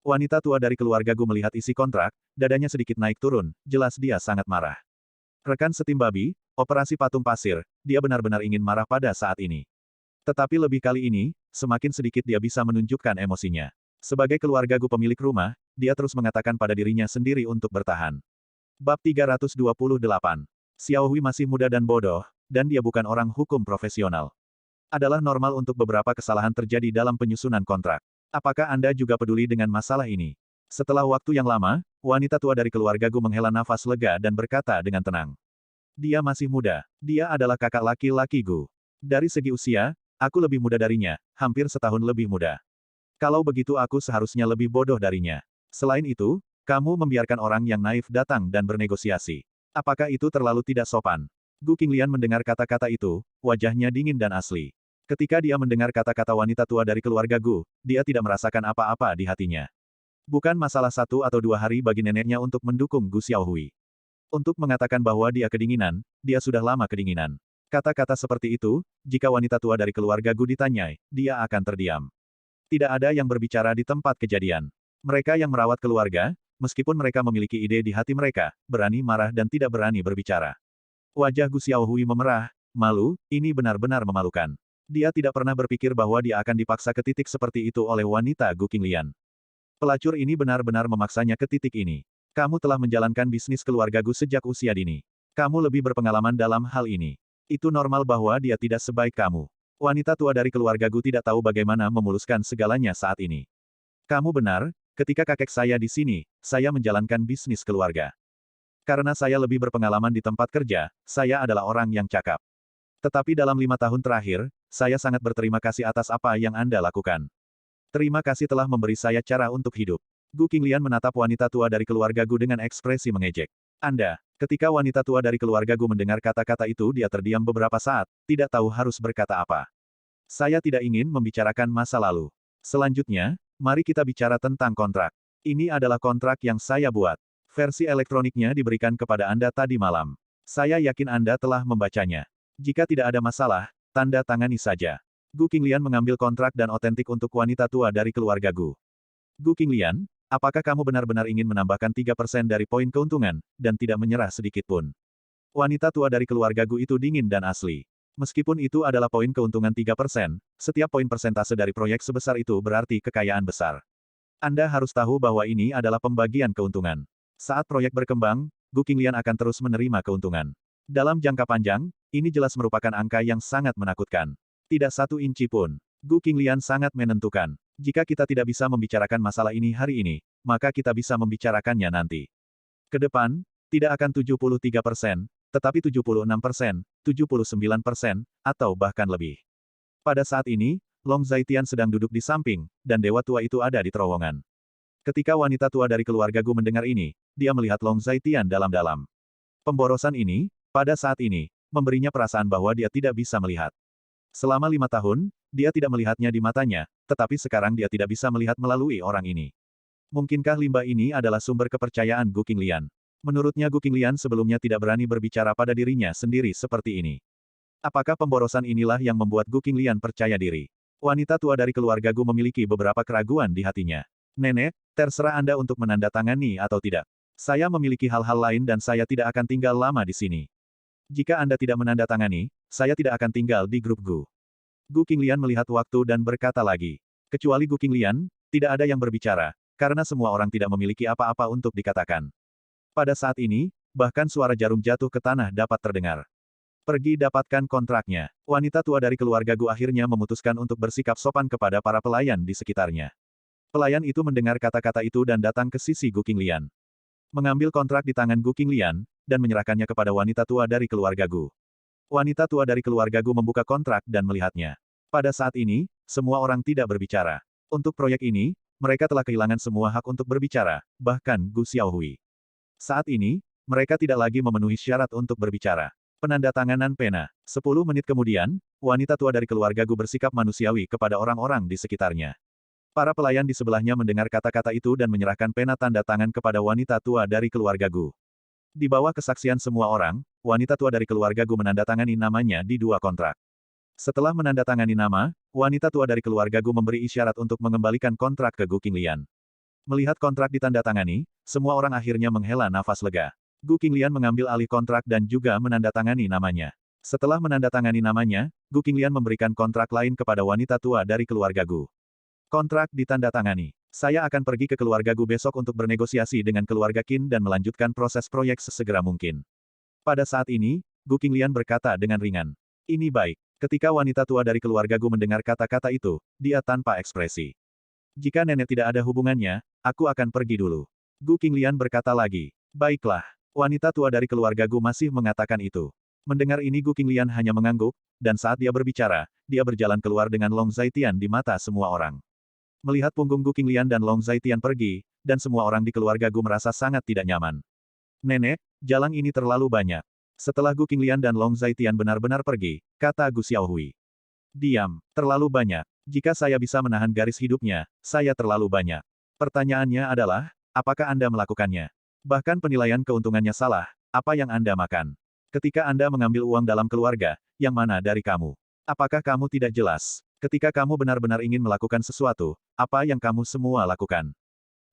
Wanita tua dari keluarga Gu melihat isi kontrak, dadanya sedikit naik turun, jelas dia sangat marah. Rekan setim babi, operasi patung pasir, dia benar-benar ingin marah pada saat ini. Tetapi lebih kali ini, semakin sedikit dia bisa menunjukkan emosinya. Sebagai keluarga Gu pemilik rumah, dia terus mengatakan pada dirinya sendiri untuk bertahan. Bab 328. Xiaohui masih muda dan bodoh, dan dia bukan orang hukum profesional. Adalah normal untuk beberapa kesalahan terjadi dalam penyusunan kontrak. Apakah Anda juga peduli dengan masalah ini? Setelah waktu yang lama, wanita tua dari keluarga Gu menghela nafas lega dan berkata dengan tenang. Dia masih muda. Dia adalah kakak laki-laki Gu. Dari segi usia, aku lebih muda darinya, hampir setahun lebih muda. Kalau begitu aku seharusnya lebih bodoh darinya. Selain itu, kamu membiarkan orang yang naif datang dan bernegosiasi. Apakah itu terlalu tidak sopan? Gu Qinglian mendengar kata-kata itu, wajahnya dingin dan asli. Ketika dia mendengar kata-kata wanita tua dari keluarga Gu, dia tidak merasakan apa-apa di hatinya. Bukan masalah 1 atau 2 hari bagi neneknya untuk mendukung Gu Xiaohui. Untuk mengatakan bahwa dia kedinginan, dia sudah lama kedinginan. Kata-kata seperti itu, jika wanita tua dari keluarga Gu ditanyai, dia akan terdiam. Tidak ada yang berbicara di tempat kejadian. Mereka yang merawat keluarga, meskipun mereka memiliki ide di hati mereka, berani marah dan tidak berani berbicara. Wajah Gu Xiaohui memerah, malu, ini benar-benar memalukan. Dia tidak pernah berpikir bahwa dia akan dipaksa ke titik seperti itu oleh wanita Gu Qinglian. Pelacur ini benar-benar memaksanya ke titik ini. Kamu telah menjalankan bisnis keluarga Gu sejak usia dini. Kamu lebih berpengalaman dalam hal ini. Itu normal bahwa dia tidak sebaik kamu. Wanita tua dari keluarga Gu tidak tahu bagaimana memuluskan segalanya saat ini. Kamu benar, ketika kakek saya di sini, saya menjalankan bisnis keluarga. Karena saya lebih berpengalaman di tempat kerja, saya adalah orang yang cakap. Tetapi dalam 5 tahun terakhir, saya sangat berterima kasih atas apa yang Anda lakukan. Terima kasih telah memberi saya cara untuk hidup. Gu Qinglian menatap wanita tua dari keluarga Gu dengan ekspresi mengejek. Anda, ketika wanita tua dari keluarga Gu mendengar kata-kata itu dia terdiam beberapa saat, tidak tahu harus berkata apa. Saya tidak ingin membicarakan masa lalu. Selanjutnya, mari kita bicara tentang kontrak. Ini adalah kontrak yang saya buat. Versi elektroniknya diberikan kepada Anda tadi malam. Saya yakin Anda telah membacanya. Jika tidak ada masalah, tanda tangani saja. Gu Qinglian mengambil kontrak dan otentik untuk wanita tua dari keluarga Gu. Gu Qinglian, apakah kamu benar-benar ingin menambahkan 3% dari poin keuntungan, dan tidak menyerah sedikit pun? Wanita tua dari keluarga Gu itu dingin dan asli. Meskipun itu adalah poin keuntungan 3%, setiap poin persentase dari proyek sebesar itu berarti kekayaan besar. Anda harus tahu bahwa ini adalah pembagian keuntungan. Saat proyek berkembang, Gu Qinglian akan terus menerima keuntungan. Dalam jangka panjang, ini jelas merupakan angka yang sangat menakutkan. Tidak satu inci pun. Gu Qinglian sangat menentukan. Jika kita tidak bisa membicarakan masalah ini hari ini, maka kita bisa membicarakannya nanti. Ke depan, tidak akan 73%, tetapi 76%, 79%, atau bahkan lebih. Pada saat ini, Long Zaitian sedang duduk di samping, dan dewa tua itu ada di terowongan. Ketika wanita tua dari keluarga Gu mendengar ini, dia melihat Long Zaitian dalam-dalam. Pemborosan ini, pada saat ini, memberinya perasaan bahwa dia tidak bisa melihat. Selama 5 tahun, dia tidak melihatnya di matanya, tetapi sekarang dia tidak bisa melihat melalui orang ini. Mungkinkah limbah ini adalah sumber kepercayaan Gu Qinglian? Menurutnya Gu Qinglian sebelumnya tidak berani berbicara pada dirinya sendiri seperti ini. Apakah pemborosan inilah yang membuat Gu Qinglian percaya diri? Wanita tua dari keluarga Gu memiliki beberapa keraguan di hatinya. Nenek, terserah Anda untuk menandatangani atau tidak. Saya memiliki hal-hal lain dan saya tidak akan tinggal lama di sini. Jika Anda tidak menandatangani, saya tidak akan tinggal di grup Gu. Gu Qinglian melihat waktu dan berkata lagi. Kecuali Gu Qinglian, tidak ada yang berbicara, karena semua orang tidak memiliki apa-apa untuk dikatakan. Pada saat ini, bahkan suara jarum jatuh ke tanah dapat terdengar. Pergi dapatkan kontraknya. Wanita tua dari keluarga Gu akhirnya memutuskan untuk bersikap sopan kepada para pelayan di sekitarnya. Pelayan itu mendengar kata-kata itu dan datang ke sisi Gu Qinglian. Mengambil kontrak di tangan Gu Qinglian, dan menyerahkannya kepada wanita tua dari keluarga Gu. Wanita tua dari keluarga Gu membuka kontrak dan melihatnya. Pada saat ini, semua orang tidak berbicara. Untuk proyek ini, mereka telah kehilangan semua hak untuk berbicara, bahkan Gu Xiaohui. Saat ini, mereka tidak lagi memenuhi syarat untuk berbicara. Penandatanganan pena. 10 menit kemudian, wanita tua dari keluarga Gu bersikap manusiawi kepada orang-orang di sekitarnya. Para pelayan di sebelahnya mendengar kata-kata itu dan menyerahkan pena tanda tangan kepada wanita tua dari keluarga Gu. Di bawah kesaksian semua orang, wanita tua dari keluarga Gu menandatangani namanya di 2 kontrak. Setelah menandatangani nama, wanita tua dari keluarga Gu memberi isyarat untuk mengembalikan kontrak ke Gu Qinglian. Melihat kontrak ditandatangani, semua orang akhirnya menghela nafas lega. Gu Qinglian mengambil alih kontrak dan juga menandatangani namanya. Setelah menandatangani namanya, Gu Qinglian memberikan kontrak lain kepada wanita tua dari keluarga Gu. Kontrak ditandatangani. Saya akan pergi ke keluarga Gu besok untuk bernegosiasi dengan keluarga Qin dan melanjutkan proses proyek sesegera mungkin. Pada saat ini, Gu Qinglian berkata dengan ringan. Ini baik. Ketika wanita tua dari keluarga Gu mendengar kata-kata itu, dia tanpa ekspresi. Jika nenek tidak ada hubungannya, aku akan pergi dulu. Gu Qinglian berkata lagi. Baiklah. Wanita tua dari keluarga Gu masih mengatakan itu. Mendengar ini Gu Qinglian hanya mengangguk, dan saat dia berbicara, dia berjalan keluar dengan Long Zaitian di mata semua orang. Melihat punggung Gu Qinglian dan Long Zaitian pergi, dan semua orang di keluarga Gu merasa sangat tidak nyaman. Nenek, jalan ini terlalu banyak. Setelah Gu Qinglian dan Long Zaitian benar-benar pergi, kata Gu Xiaohui. Diam, terlalu banyak. Jika saya bisa menahan garis hidupnya, saya terlalu banyak. Pertanyaannya adalah, apakah Anda melakukannya? Bahkan penilaian keuntungannya salah, apa yang Anda makan? Ketika Anda mengambil uang dalam keluarga, yang mana dari kamu? Apakah kamu tidak jelas? Ketika kamu benar-benar ingin melakukan sesuatu, apa yang kamu semua lakukan?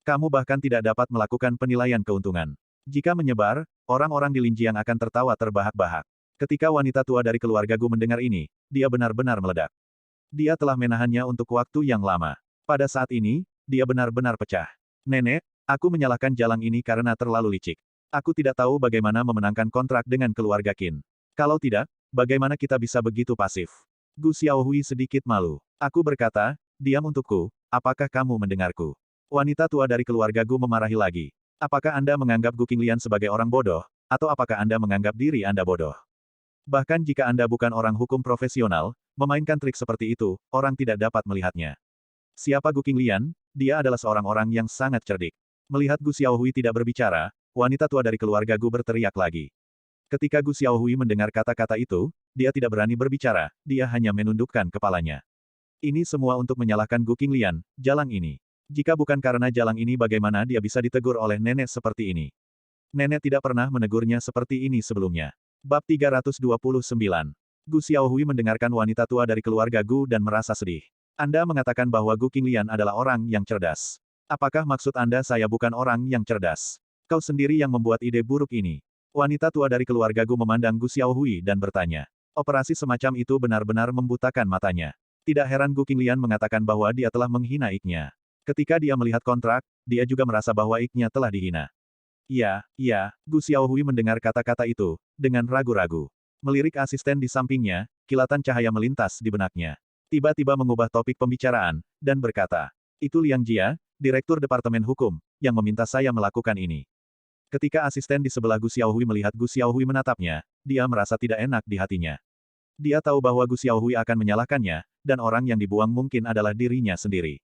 Kamu bahkan tidak dapat melakukan penilaian keuntungan. Jika menyebar, orang-orang di Linjiang akan tertawa terbahak-bahak. Ketika wanita tua dari keluarga Gu mendengar ini, dia benar-benar meledak. Dia telah menahannya untuk waktu yang lama. Pada saat ini, dia benar-benar pecah. Nenek, aku menyalahkan jalang ini karena terlalu licik. Aku tidak tahu bagaimana memenangkan kontrak dengan keluarga Qin. Kalau tidak, bagaimana kita bisa begitu pasif? Gu Xiaohui sedikit malu. Aku berkata, diam untukku, apakah kamu mendengarku? Wanita tua dari keluarga Gu memarahi lagi. Apakah Anda menganggap Gu Qinglian sebagai orang bodoh, atau apakah Anda menganggap diri Anda bodoh? Bahkan jika Anda bukan orang hukum profesional, memainkan trik seperti itu, orang tidak dapat melihatnya. Siapa Gu Qinglian? Dia adalah seorang orang yang sangat cerdik. Melihat Gu Xiaohui tidak berbicara, wanita tua dari keluarga Gu berteriak lagi. Ketika Gu Xiaohui mendengar kata-kata itu, dia tidak berani berbicara, dia hanya menundukkan kepalanya. Ini semua untuk menyalahkan Gu Qinglian, jalang ini. Jika bukan karena jalang ini bagaimana dia bisa ditegur oleh nenek seperti ini? Nenek tidak pernah menegurnya seperti ini sebelumnya. Bab 329. Gu Xiaohui mendengarkan wanita tua dari keluarga Gu dan merasa sedih. Anda mengatakan bahwa Gu Qinglian adalah orang yang cerdas. Apakah maksud Anda saya bukan orang yang cerdas? Kau sendiri yang membuat ide buruk ini. Wanita tua dari keluarga Gu memandang Gu Xiaohui dan bertanya. Operasi semacam itu benar-benar membutakan matanya. Tidak heran Gu Qinglian mengatakan bahwa dia telah menghina iknya. Ketika dia melihat kontrak, dia juga merasa bahwa iknya telah dihina. Iya, Gu Xiaohui mendengar kata-kata itu, dengan ragu-ragu. Melirik asisten di sampingnya, kilatan cahaya melintas di benaknya. Tiba-tiba mengubah topik pembicaraan, dan berkata, itu Liang Jia, Direktur Departemen Hukum, yang meminta saya melakukan ini. Ketika asisten di sebelah Gu Xiaohui melihat Gu Xiaohui menatapnya, dia merasa tidak enak di hatinya. Dia tahu bahwa Gu Xiaohui akan menyalahkannya, dan orang yang dibuang mungkin adalah dirinya sendiri.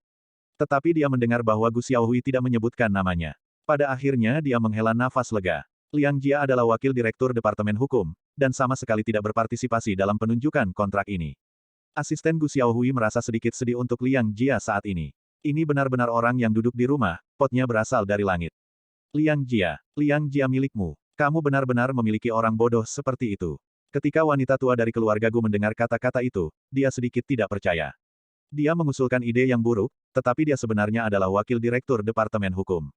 Tetapi dia mendengar bahwa Gu Xiaohui tidak menyebutkan namanya. Pada akhirnya dia menghela nafas lega. Liang Jia adalah wakil direktur Departemen Hukum, dan sama sekali tidak berpartisipasi dalam penunjukan kontrak ini. Asisten Gu Xiaohui merasa sedikit sedih untuk Liang Jia saat ini. Ini benar-benar orang yang duduk di rumah, potnya berasal dari langit. Liang Jia milikmu. Kamu benar-benar memiliki orang bodoh seperti itu. Ketika wanita tua dari keluarga Gu mendengar kata-kata itu, dia sedikit tidak percaya. Dia mengusulkan ide yang buruk, tetapi dia sebenarnya adalah wakil direktur Departemen Hukum.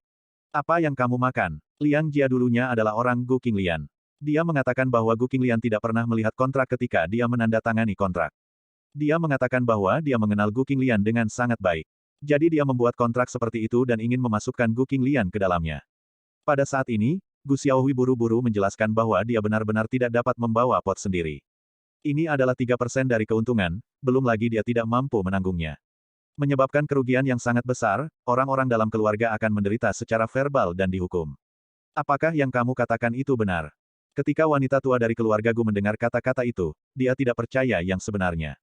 Apa yang kamu makan? Liang Jia dulunya adalah orang Gu Qinglian. Dia mengatakan bahwa Gu Qinglian tidak pernah melihat kontrak ketika dia menandatangani kontrak. Dia mengatakan bahwa dia mengenal Gu Qinglian dengan sangat baik. Jadi dia membuat kontrak seperti itu dan ingin memasukkan Gu Qinglian ke dalamnya. Pada saat ini, Gu Xiaohui buru-buru menjelaskan bahwa dia benar-benar tidak dapat membawa pot sendiri. Ini adalah 3% dari keuntungan, belum lagi dia tidak mampu menanggungnya. Menyebabkan kerugian yang sangat besar, orang-orang dalam keluarga akan menderita secara verbal dan dihukum. Apakah yang kamu katakan itu benar? Ketika wanita tua dari keluarga Gu mendengar kata-kata itu, dia tidak percaya yang sebenarnya.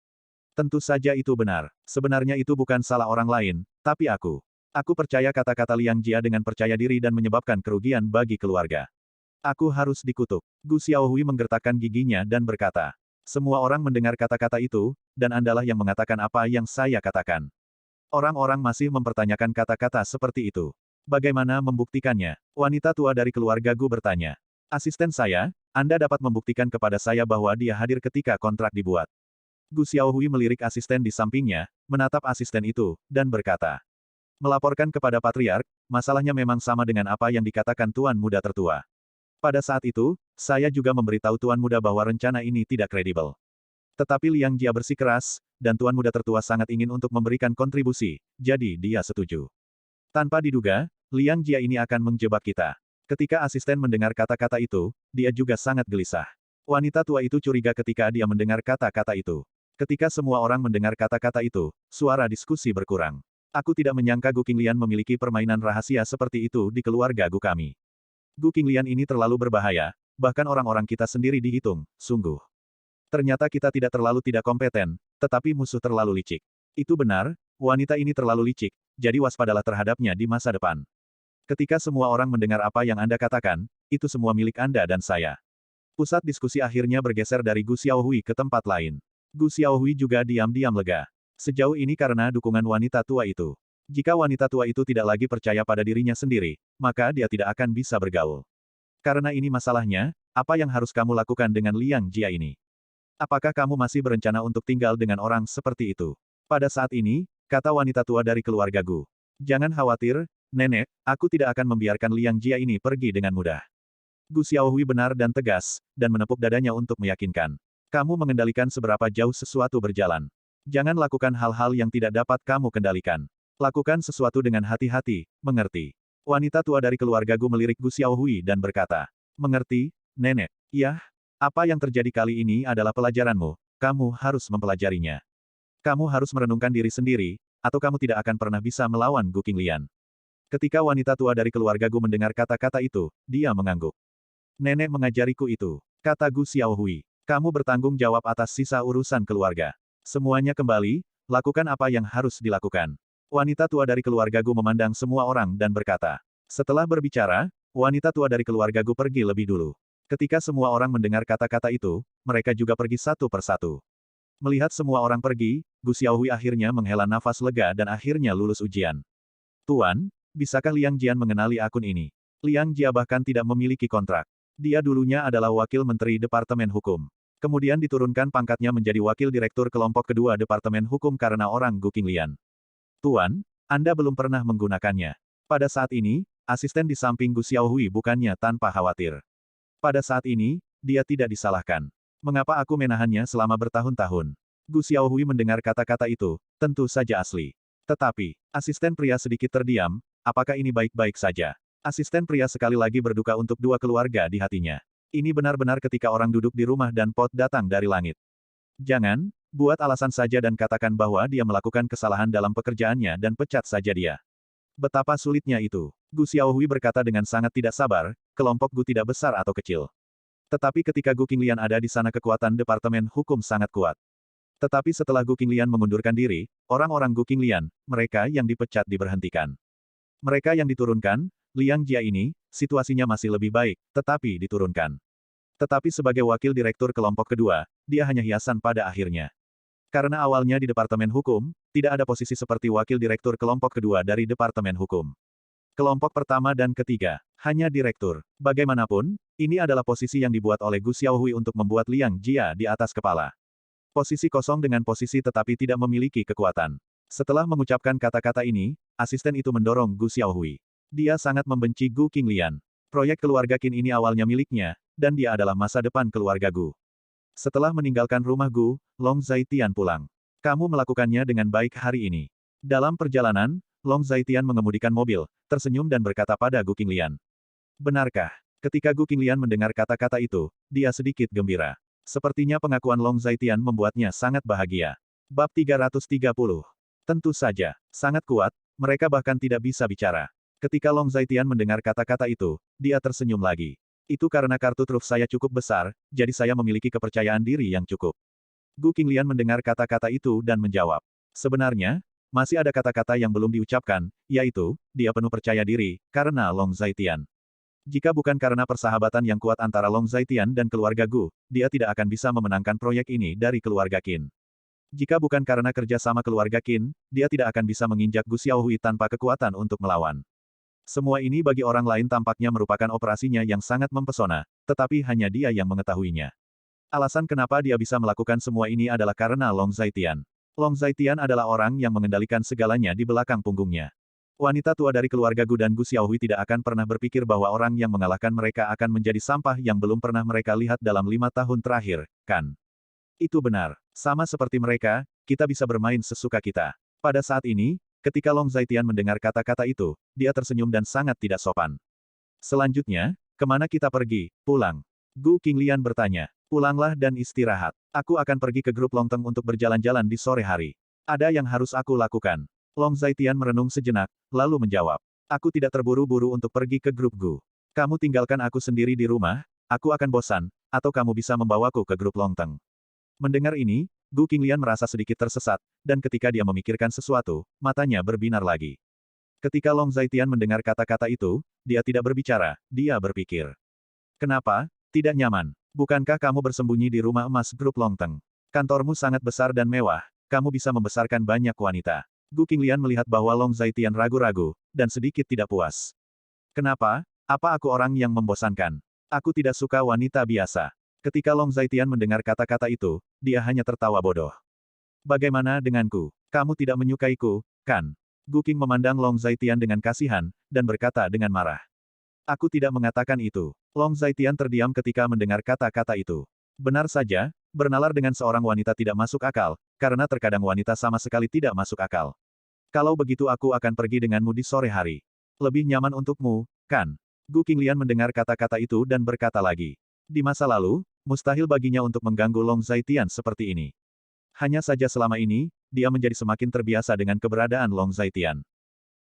Tentu saja itu benar. Sebenarnya itu bukan salah orang lain, tapi aku. Aku percaya kata-kata Liang Jia dengan percaya diri dan menyebabkan kerugian bagi keluarga. Aku harus dikutuk. Gu Xiaohui menggertakkan giginya dan berkata. Semua orang mendengar kata-kata itu, dan Andalah yang mengatakan apa yang saya katakan. Orang-orang masih mempertanyakan kata-kata seperti itu. Bagaimana membuktikannya? Wanita tua dari keluarga Gu bertanya. Asisten saya, Anda dapat membuktikan kepada saya bahwa dia hadir ketika kontrak dibuat. Gu Xiaohui melirik asisten di sampingnya, menatap asisten itu, dan berkata. Melaporkan kepada Patriark, masalahnya memang sama dengan apa yang dikatakan Tuan Muda tertua. Pada saat itu, saya juga memberitahu Tuan Muda bahwa rencana ini tidak kredibel. Tetapi Liang Jia bersikeras, dan Tuan Muda tertua sangat ingin untuk memberikan kontribusi, jadi dia setuju. Tanpa diduga, Liang Jia ini akan menjebak kita. Ketika asisten mendengar kata-kata itu, dia juga sangat gelisah. Wanita tua itu curiga ketika dia mendengar kata-kata itu. Ketika semua orang mendengar kata-kata itu, suara diskusi berkurang. Aku tidak menyangka Gu Qinglian memiliki permainan rahasia seperti itu di keluarga Gu kami. Gu Qinglian ini terlalu berbahaya, bahkan orang-orang kita sendiri dihitung, sungguh. Ternyata kita tidak terlalu tidak kompeten, tetapi musuh terlalu licik. Itu benar, wanita ini terlalu licik, jadi waspadalah terhadapnya di masa depan. Ketika semua orang mendengar apa yang Anda katakan, itu semua milik Anda dan saya. Pusat diskusi akhirnya bergeser dari Gu Xiaohui ke tempat lain. Gu Xiaohui juga diam-diam lega. Sejauh ini karena dukungan wanita tua itu. Jika wanita tua itu tidak lagi percaya pada dirinya sendiri, maka dia tidak akan bisa bergaul. Karena ini masalahnya, apa yang harus kamu lakukan dengan Liang Jia ini? Apakah kamu masih berencana untuk tinggal dengan orang seperti itu? Pada saat ini, kata wanita tua dari keluarga Gu. Jangan khawatir, nenek, aku tidak akan membiarkan Liang Jia ini pergi dengan mudah. Gu Xiaohui benar dan tegas, dan menepuk dadanya untuk meyakinkan. Kamu mengendalikan seberapa jauh sesuatu berjalan. Jangan lakukan hal-hal yang tidak dapat kamu kendalikan. Lakukan sesuatu dengan hati-hati, mengerti? Wanita tua dari keluarga Gu melirik Gu Xiaohui dan berkata, mengerti, nenek? Iya? Apa yang terjadi kali ini adalah pelajaranmu, kamu harus mempelajarinya. Kamu harus merenungkan diri sendiri, atau kamu tidak akan pernah bisa melawan Gu Qinglian. Ketika wanita tua dari keluarga Gu mendengar kata-kata itu, dia mengangguk. Nenek mengajariku itu, kata Gu Xiaohui. Kamu bertanggung jawab atas sisa urusan keluarga. Semuanya kembali, lakukan apa yang harus dilakukan. Wanita tua dari keluarga Gu memandang semua orang dan berkata. Setelah berbicara, wanita tua dari keluarga Gu pergi lebih dulu. Ketika semua orang mendengar kata-kata itu, mereka juga pergi satu persatu. Melihat semua orang pergi, Gu Xiaohui akhirnya menghela nafas lega dan akhirnya lulus ujian. Tuan, bisakah Liang Jian mengenali akun ini? Liang Jia bahkan tidak memiliki kontrak. Dia dulunya adalah wakil menteri Departemen Hukum. Kemudian diturunkan pangkatnya menjadi wakil direktur kelompok kedua Departemen Hukum karena orang Gu Qinglian. Tuan, Anda belum pernah menggunakannya. Pada saat ini, asisten di samping Gu Xiaohui bukannya tanpa khawatir. Pada saat ini, dia tidak disalahkan. Mengapa aku menahannya selama bertahun-tahun? Gu Xiaohui mendengar kata-kata itu, tentu saja asli. Tetapi, asisten pria sedikit terdiam, apakah ini baik-baik saja? Asisten pria sekali lagi berduka untuk dua keluarga di hatinya. Ini benar-benar ketika orang duduk di rumah dan pot datang dari langit. Jangan, buat alasan saja dan katakan bahwa dia melakukan kesalahan dalam pekerjaannya dan pecat saja dia. Betapa sulitnya itu. Gu Xiaohui berkata dengan sangat tidak sabar, kelompok Gu tidak besar atau kecil. Tetapi ketika Gu Qinglian ada di sana kekuatan Departemen Hukum sangat kuat. Tetapi setelah Gu Qinglian mengundurkan diri, orang-orang Gu Qinglian, mereka yang dipecat diberhentikan. Mereka yang diturunkan, Liang Jia ini, situasinya masih lebih baik, tetapi diturunkan. Tetapi sebagai wakil direktur kelompok kedua, dia hanya hiasan pada akhirnya. Karena awalnya di Departemen Hukum, tidak ada posisi seperti wakil direktur kelompok kedua dari Departemen Hukum. Kelompok pertama dan ketiga, hanya direktur. Bagaimanapun, ini adalah posisi yang dibuat oleh Gu Xiaohui untuk membuat Liang Jia di atas kepala. Posisi kosong dengan posisi tetapi tidak memiliki kekuatan. Setelah mengucapkan kata-kata ini, asisten itu mendorong Gu Xiaohui. Dia sangat membenci Gu Qinglian. Proyek keluarga Qin ini awalnya miliknya, dan dia adalah masa depan keluarga Gu. Setelah meninggalkan rumah Gu, Long Zaitian pulang. Kamu melakukannya dengan baik hari ini. Dalam perjalanan, Long Zaitian mengemudikan mobil, tersenyum dan berkata pada Gu Qinglian. Benarkah? Ketika Gu Qinglian mendengar kata-kata itu, dia sedikit gembira. Sepertinya pengakuan Long Zaitian membuatnya sangat bahagia. Bab 330. Tentu saja, sangat kuat, mereka bahkan tidak bisa bicara. Ketika Long Zaitian mendengar kata-kata itu, dia tersenyum lagi. Itu karena kartu truf saya cukup besar, jadi saya memiliki kepercayaan diri yang cukup. Gu Qinglian mendengar kata-kata itu dan menjawab. Sebenarnya, masih ada kata-kata yang belum diucapkan, yaitu, dia penuh percaya diri, karena Long Zaitian. Jika bukan karena persahabatan yang kuat antara Long Zaitian dan keluarga Gu, dia tidak akan bisa memenangkan proyek ini dari keluarga Qin. Jika bukan karena kerja sama keluarga Qin, dia tidak akan bisa menginjak Gu Xiaohui tanpa kekuatan untuk melawan. Semua ini bagi orang lain tampaknya merupakan operasinya yang sangat mempesona, tetapi hanya dia yang mengetahuinya. Alasan kenapa dia bisa melakukan semua ini adalah karena Long Zaitian. Long Zaitian adalah orang yang mengendalikan segalanya di belakang punggungnya. Wanita tua dari keluarga Gu dan Gu Xiaohui tidak akan pernah berpikir bahwa orang yang mengalahkan mereka akan menjadi sampah yang belum pernah mereka lihat dalam 5 tahun terakhir, kan? Itu benar. Sama seperti mereka, kita bisa bermain sesuka kita. Pada saat ini, ketika Long Zaitian mendengar kata-kata itu, dia tersenyum dan sangat tidak sopan. Selanjutnya, kemana kita pergi? Pulang. Gu Qinglian bertanya. Pulanglah dan istirahat. Aku akan pergi ke grup Longteng untuk berjalan-jalan di sore hari. Ada yang harus aku lakukan. Long Zaitian merenung sejenak, lalu menjawab. Aku tidak terburu-buru untuk pergi ke grup Gu. Kamu tinggalkan aku sendiri di rumah, aku akan bosan, atau kamu bisa membawaku ke grup Longteng. Mendengar ini, Gu Qinglian merasa sedikit tersesat, dan ketika dia memikirkan sesuatu, matanya berbinar lagi. Ketika Long Zaitian mendengar kata-kata itu, dia tidak berbicara, dia berpikir. Kenapa? Tidak nyaman. Bukankah kamu bersembunyi di rumah emas grup Longteng? Kantormu sangat besar dan mewah, kamu bisa membesarkan banyak wanita. Gu Qinglian melihat bahwa Long Zaitian ragu-ragu, dan sedikit tidak puas. Kenapa? Apa aku orang yang membosankan? Aku tidak suka wanita biasa. Ketika Long Zaitian mendengar kata-kata itu, dia hanya tertawa bodoh. Bagaimana denganku? Kamu tidak menyukaiku, kan? Gu Qing memandang Long Zaitian dengan kasihan, dan berkata dengan marah. Aku tidak mengatakan itu. Long Zaitian terdiam ketika mendengar kata-kata itu. Benar saja, bernalar dengan seorang wanita tidak masuk akal, karena terkadang wanita sama sekali tidak masuk akal. Kalau begitu aku akan pergi denganmu di sore hari. Lebih nyaman untukmu, kan? Gu Qinglian mendengar kata-kata itu dan berkata lagi. Di masa lalu, Mustahil baginya untuk mengganggu Long Zaitian seperti ini. Hanya saja selama ini, dia menjadi semakin terbiasa dengan keberadaan Long Zaitian.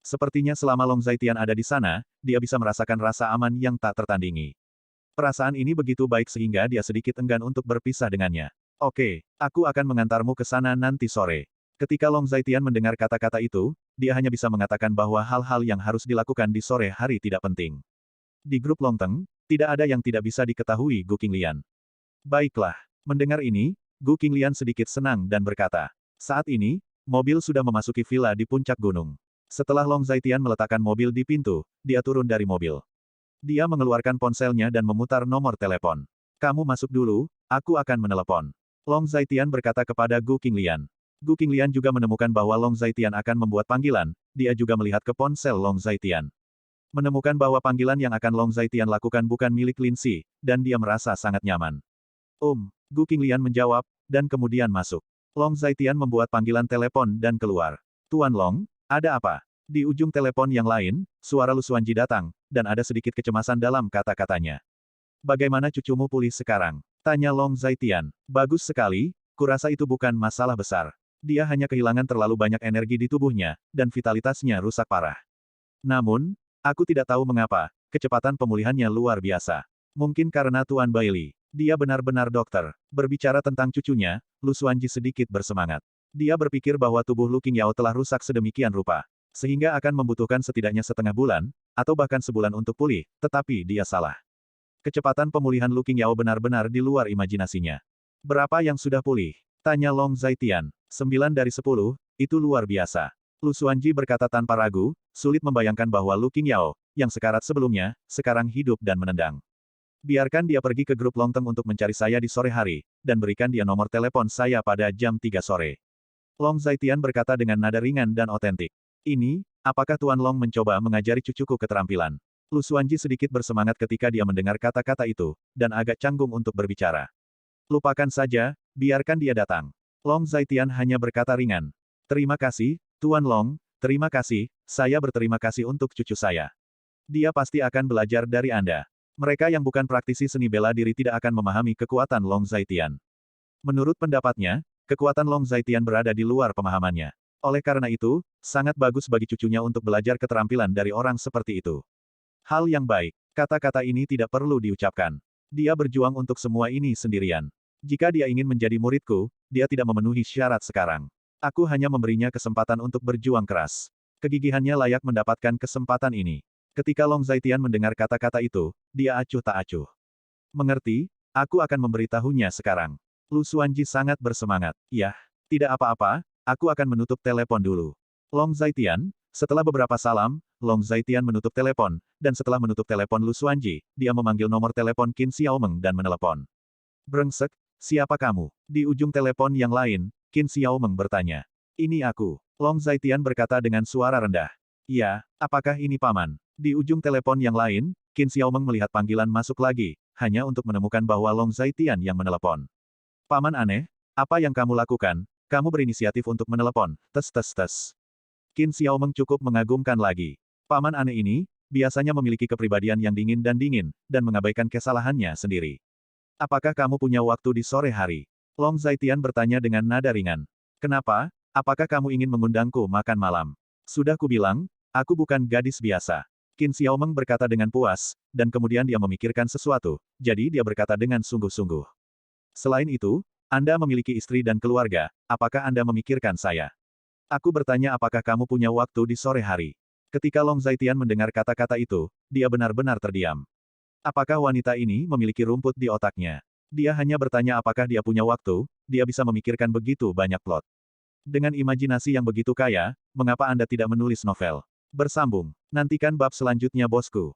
Sepertinya selama Long Zaitian ada di sana, dia bisa merasakan rasa aman yang tak tertandingi. Perasaan ini begitu baik sehingga dia sedikit enggan untuk berpisah dengannya. Oke, aku akan mengantarmu ke sana nanti sore. Ketika Long Zaitian mendengar kata-kata itu, dia hanya bisa mengatakan bahwa hal-hal yang harus dilakukan di sore hari tidak penting. Di grup Longteng, tidak ada yang tidak bisa diketahui Gu Qinglian. Baiklah. Mendengar ini, Gu Qinglian sedikit senang dan berkata, saat ini, mobil sudah memasuki villa di puncak gunung. Setelah Long Zaitian meletakkan mobil di pintu, dia turun dari mobil. Dia mengeluarkan ponselnya dan memutar nomor telepon. Kamu masuk dulu, aku akan menelepon. Long Zaitian berkata kepada Gu Qinglian. Gu Qinglian juga menemukan bahwa Long Zaitian akan membuat panggilan, dia juga melihat ke ponsel Long Zaitian. Menemukan bahwa panggilan yang akan Long Zaitian lakukan bukan milik Lin Si, dan dia merasa sangat nyaman. Gu Qinglian menjawab, dan kemudian masuk. Long Zaitian membuat panggilan telepon dan keluar. Tuan Long, ada apa? Di ujung telepon yang lain, suara Lu Xuanji datang, dan ada sedikit kecemasan dalam kata-katanya. Bagaimana cucumu pulih sekarang? Tanya Long Zaitian. Bagus sekali, kurasa itu bukan masalah besar. Dia hanya kehilangan terlalu banyak energi di tubuhnya, dan vitalitasnya rusak parah. Namun, aku tidak tahu mengapa, kecepatan pemulihannya luar biasa. Mungkin karena Tuan Bailey. Dia benar-benar dokter. Berbicara tentang cucunya, Lu Xuanji sedikit bersemangat. Dia berpikir bahwa tubuh Lu Qingyao telah rusak sedemikian rupa. Sehingga akan membutuhkan setidaknya setengah bulan, atau bahkan sebulan untuk pulih, tetapi dia salah. Kecepatan pemulihan Lu Qingyao benar-benar di luar imajinasinya. Berapa yang sudah pulih? Tanya Long Zaitian. 9 dari 10, itu luar biasa. Lu Xuanji berkata tanpa ragu, sulit membayangkan bahwa Lu Qingyao, yang sekarat sebelumnya, sekarang hidup dan menendang. Biarkan dia pergi ke grup Longteng untuk mencari saya di sore hari, dan berikan dia nomor telepon saya pada jam 3 sore. Long Zaitian berkata dengan nada ringan dan otentik. Ini, apakah Tuan Long mencoba mengajari cucuku keterampilan? Lu Xuanji sedikit bersemangat ketika dia mendengar kata-kata itu, dan agak canggung untuk berbicara. Lupakan saja, biarkan dia datang. Long Zaitian hanya berkata ringan. Terima kasih, Tuan Long, terima kasih, saya berterima kasih untuk cucu saya. Dia pasti akan belajar dari Anda. Mereka yang bukan praktisi seni bela diri tidak akan memahami kekuatan Long Zaitian. Menurut pendapatnya, kekuatan Long Zaitian berada di luar pemahamannya. Oleh karena itu, sangat bagus bagi cucunya untuk belajar keterampilan dari orang seperti itu. Hal yang baik, kata-kata ini tidak perlu diucapkan. Dia berjuang untuk semua ini sendirian. Jika dia ingin menjadi muridku, dia tidak memenuhi syarat sekarang. Aku hanya memberinya kesempatan untuk berjuang keras. Kegigihannya layak mendapatkan kesempatan ini. Ketika Long Zaitian mendengar kata-kata itu, dia acuh tak acuh. Mengerti, aku akan memberitahunya sekarang. Lu Xuanji sangat bersemangat. Yah, tidak apa-apa, aku akan menutup telepon dulu. Long Zaitian, setelah beberapa salam, Long Zaitian menutup telepon, dan setelah menutup telepon Lu Xuanji, dia memanggil nomor telepon Qin Xiaomeng dan menelepon. Brengsek, siapa kamu? Di ujung telepon yang lain, Qin Xiaomeng bertanya. Ini aku. Long Zaitian berkata dengan suara rendah. Ya, apakah ini paman? Di ujung telepon yang lain, Qin Xiaomeng melihat panggilan masuk lagi, hanya untuk menemukan bahwa Long Zaitian yang menelepon. Paman aneh, apa yang kamu lakukan? Kamu berinisiatif untuk menelepon, tes. Qin Xiaomeng cukup mengagumkan lagi. Paman aneh ini, biasanya memiliki kepribadian yang dingin, dan mengabaikan kesalahannya sendiri. Apakah kamu punya waktu di sore hari? Long Zaitian bertanya dengan nada ringan. Kenapa? Apakah kamu ingin mengundangku makan malam? Sudah kubilang, aku bukan gadis biasa. Qin Xiaomeng berkata dengan puas, dan kemudian dia memikirkan sesuatu, jadi dia berkata dengan sungguh-sungguh. Selain itu, Anda memiliki istri dan keluarga, apakah Anda memikirkan saya? Aku bertanya apakah kamu punya waktu di sore hari. Ketika Long Zaitian mendengar kata-kata itu, dia benar-benar terdiam. Apakah wanita ini memiliki rumput di otaknya? Dia hanya bertanya apakah dia punya waktu, dia bisa memikirkan begitu banyak plot. Dengan imajinasi yang begitu kaya, mengapa Anda tidak menulis novel? Bersambung. Nantikan bab selanjutnya bosku.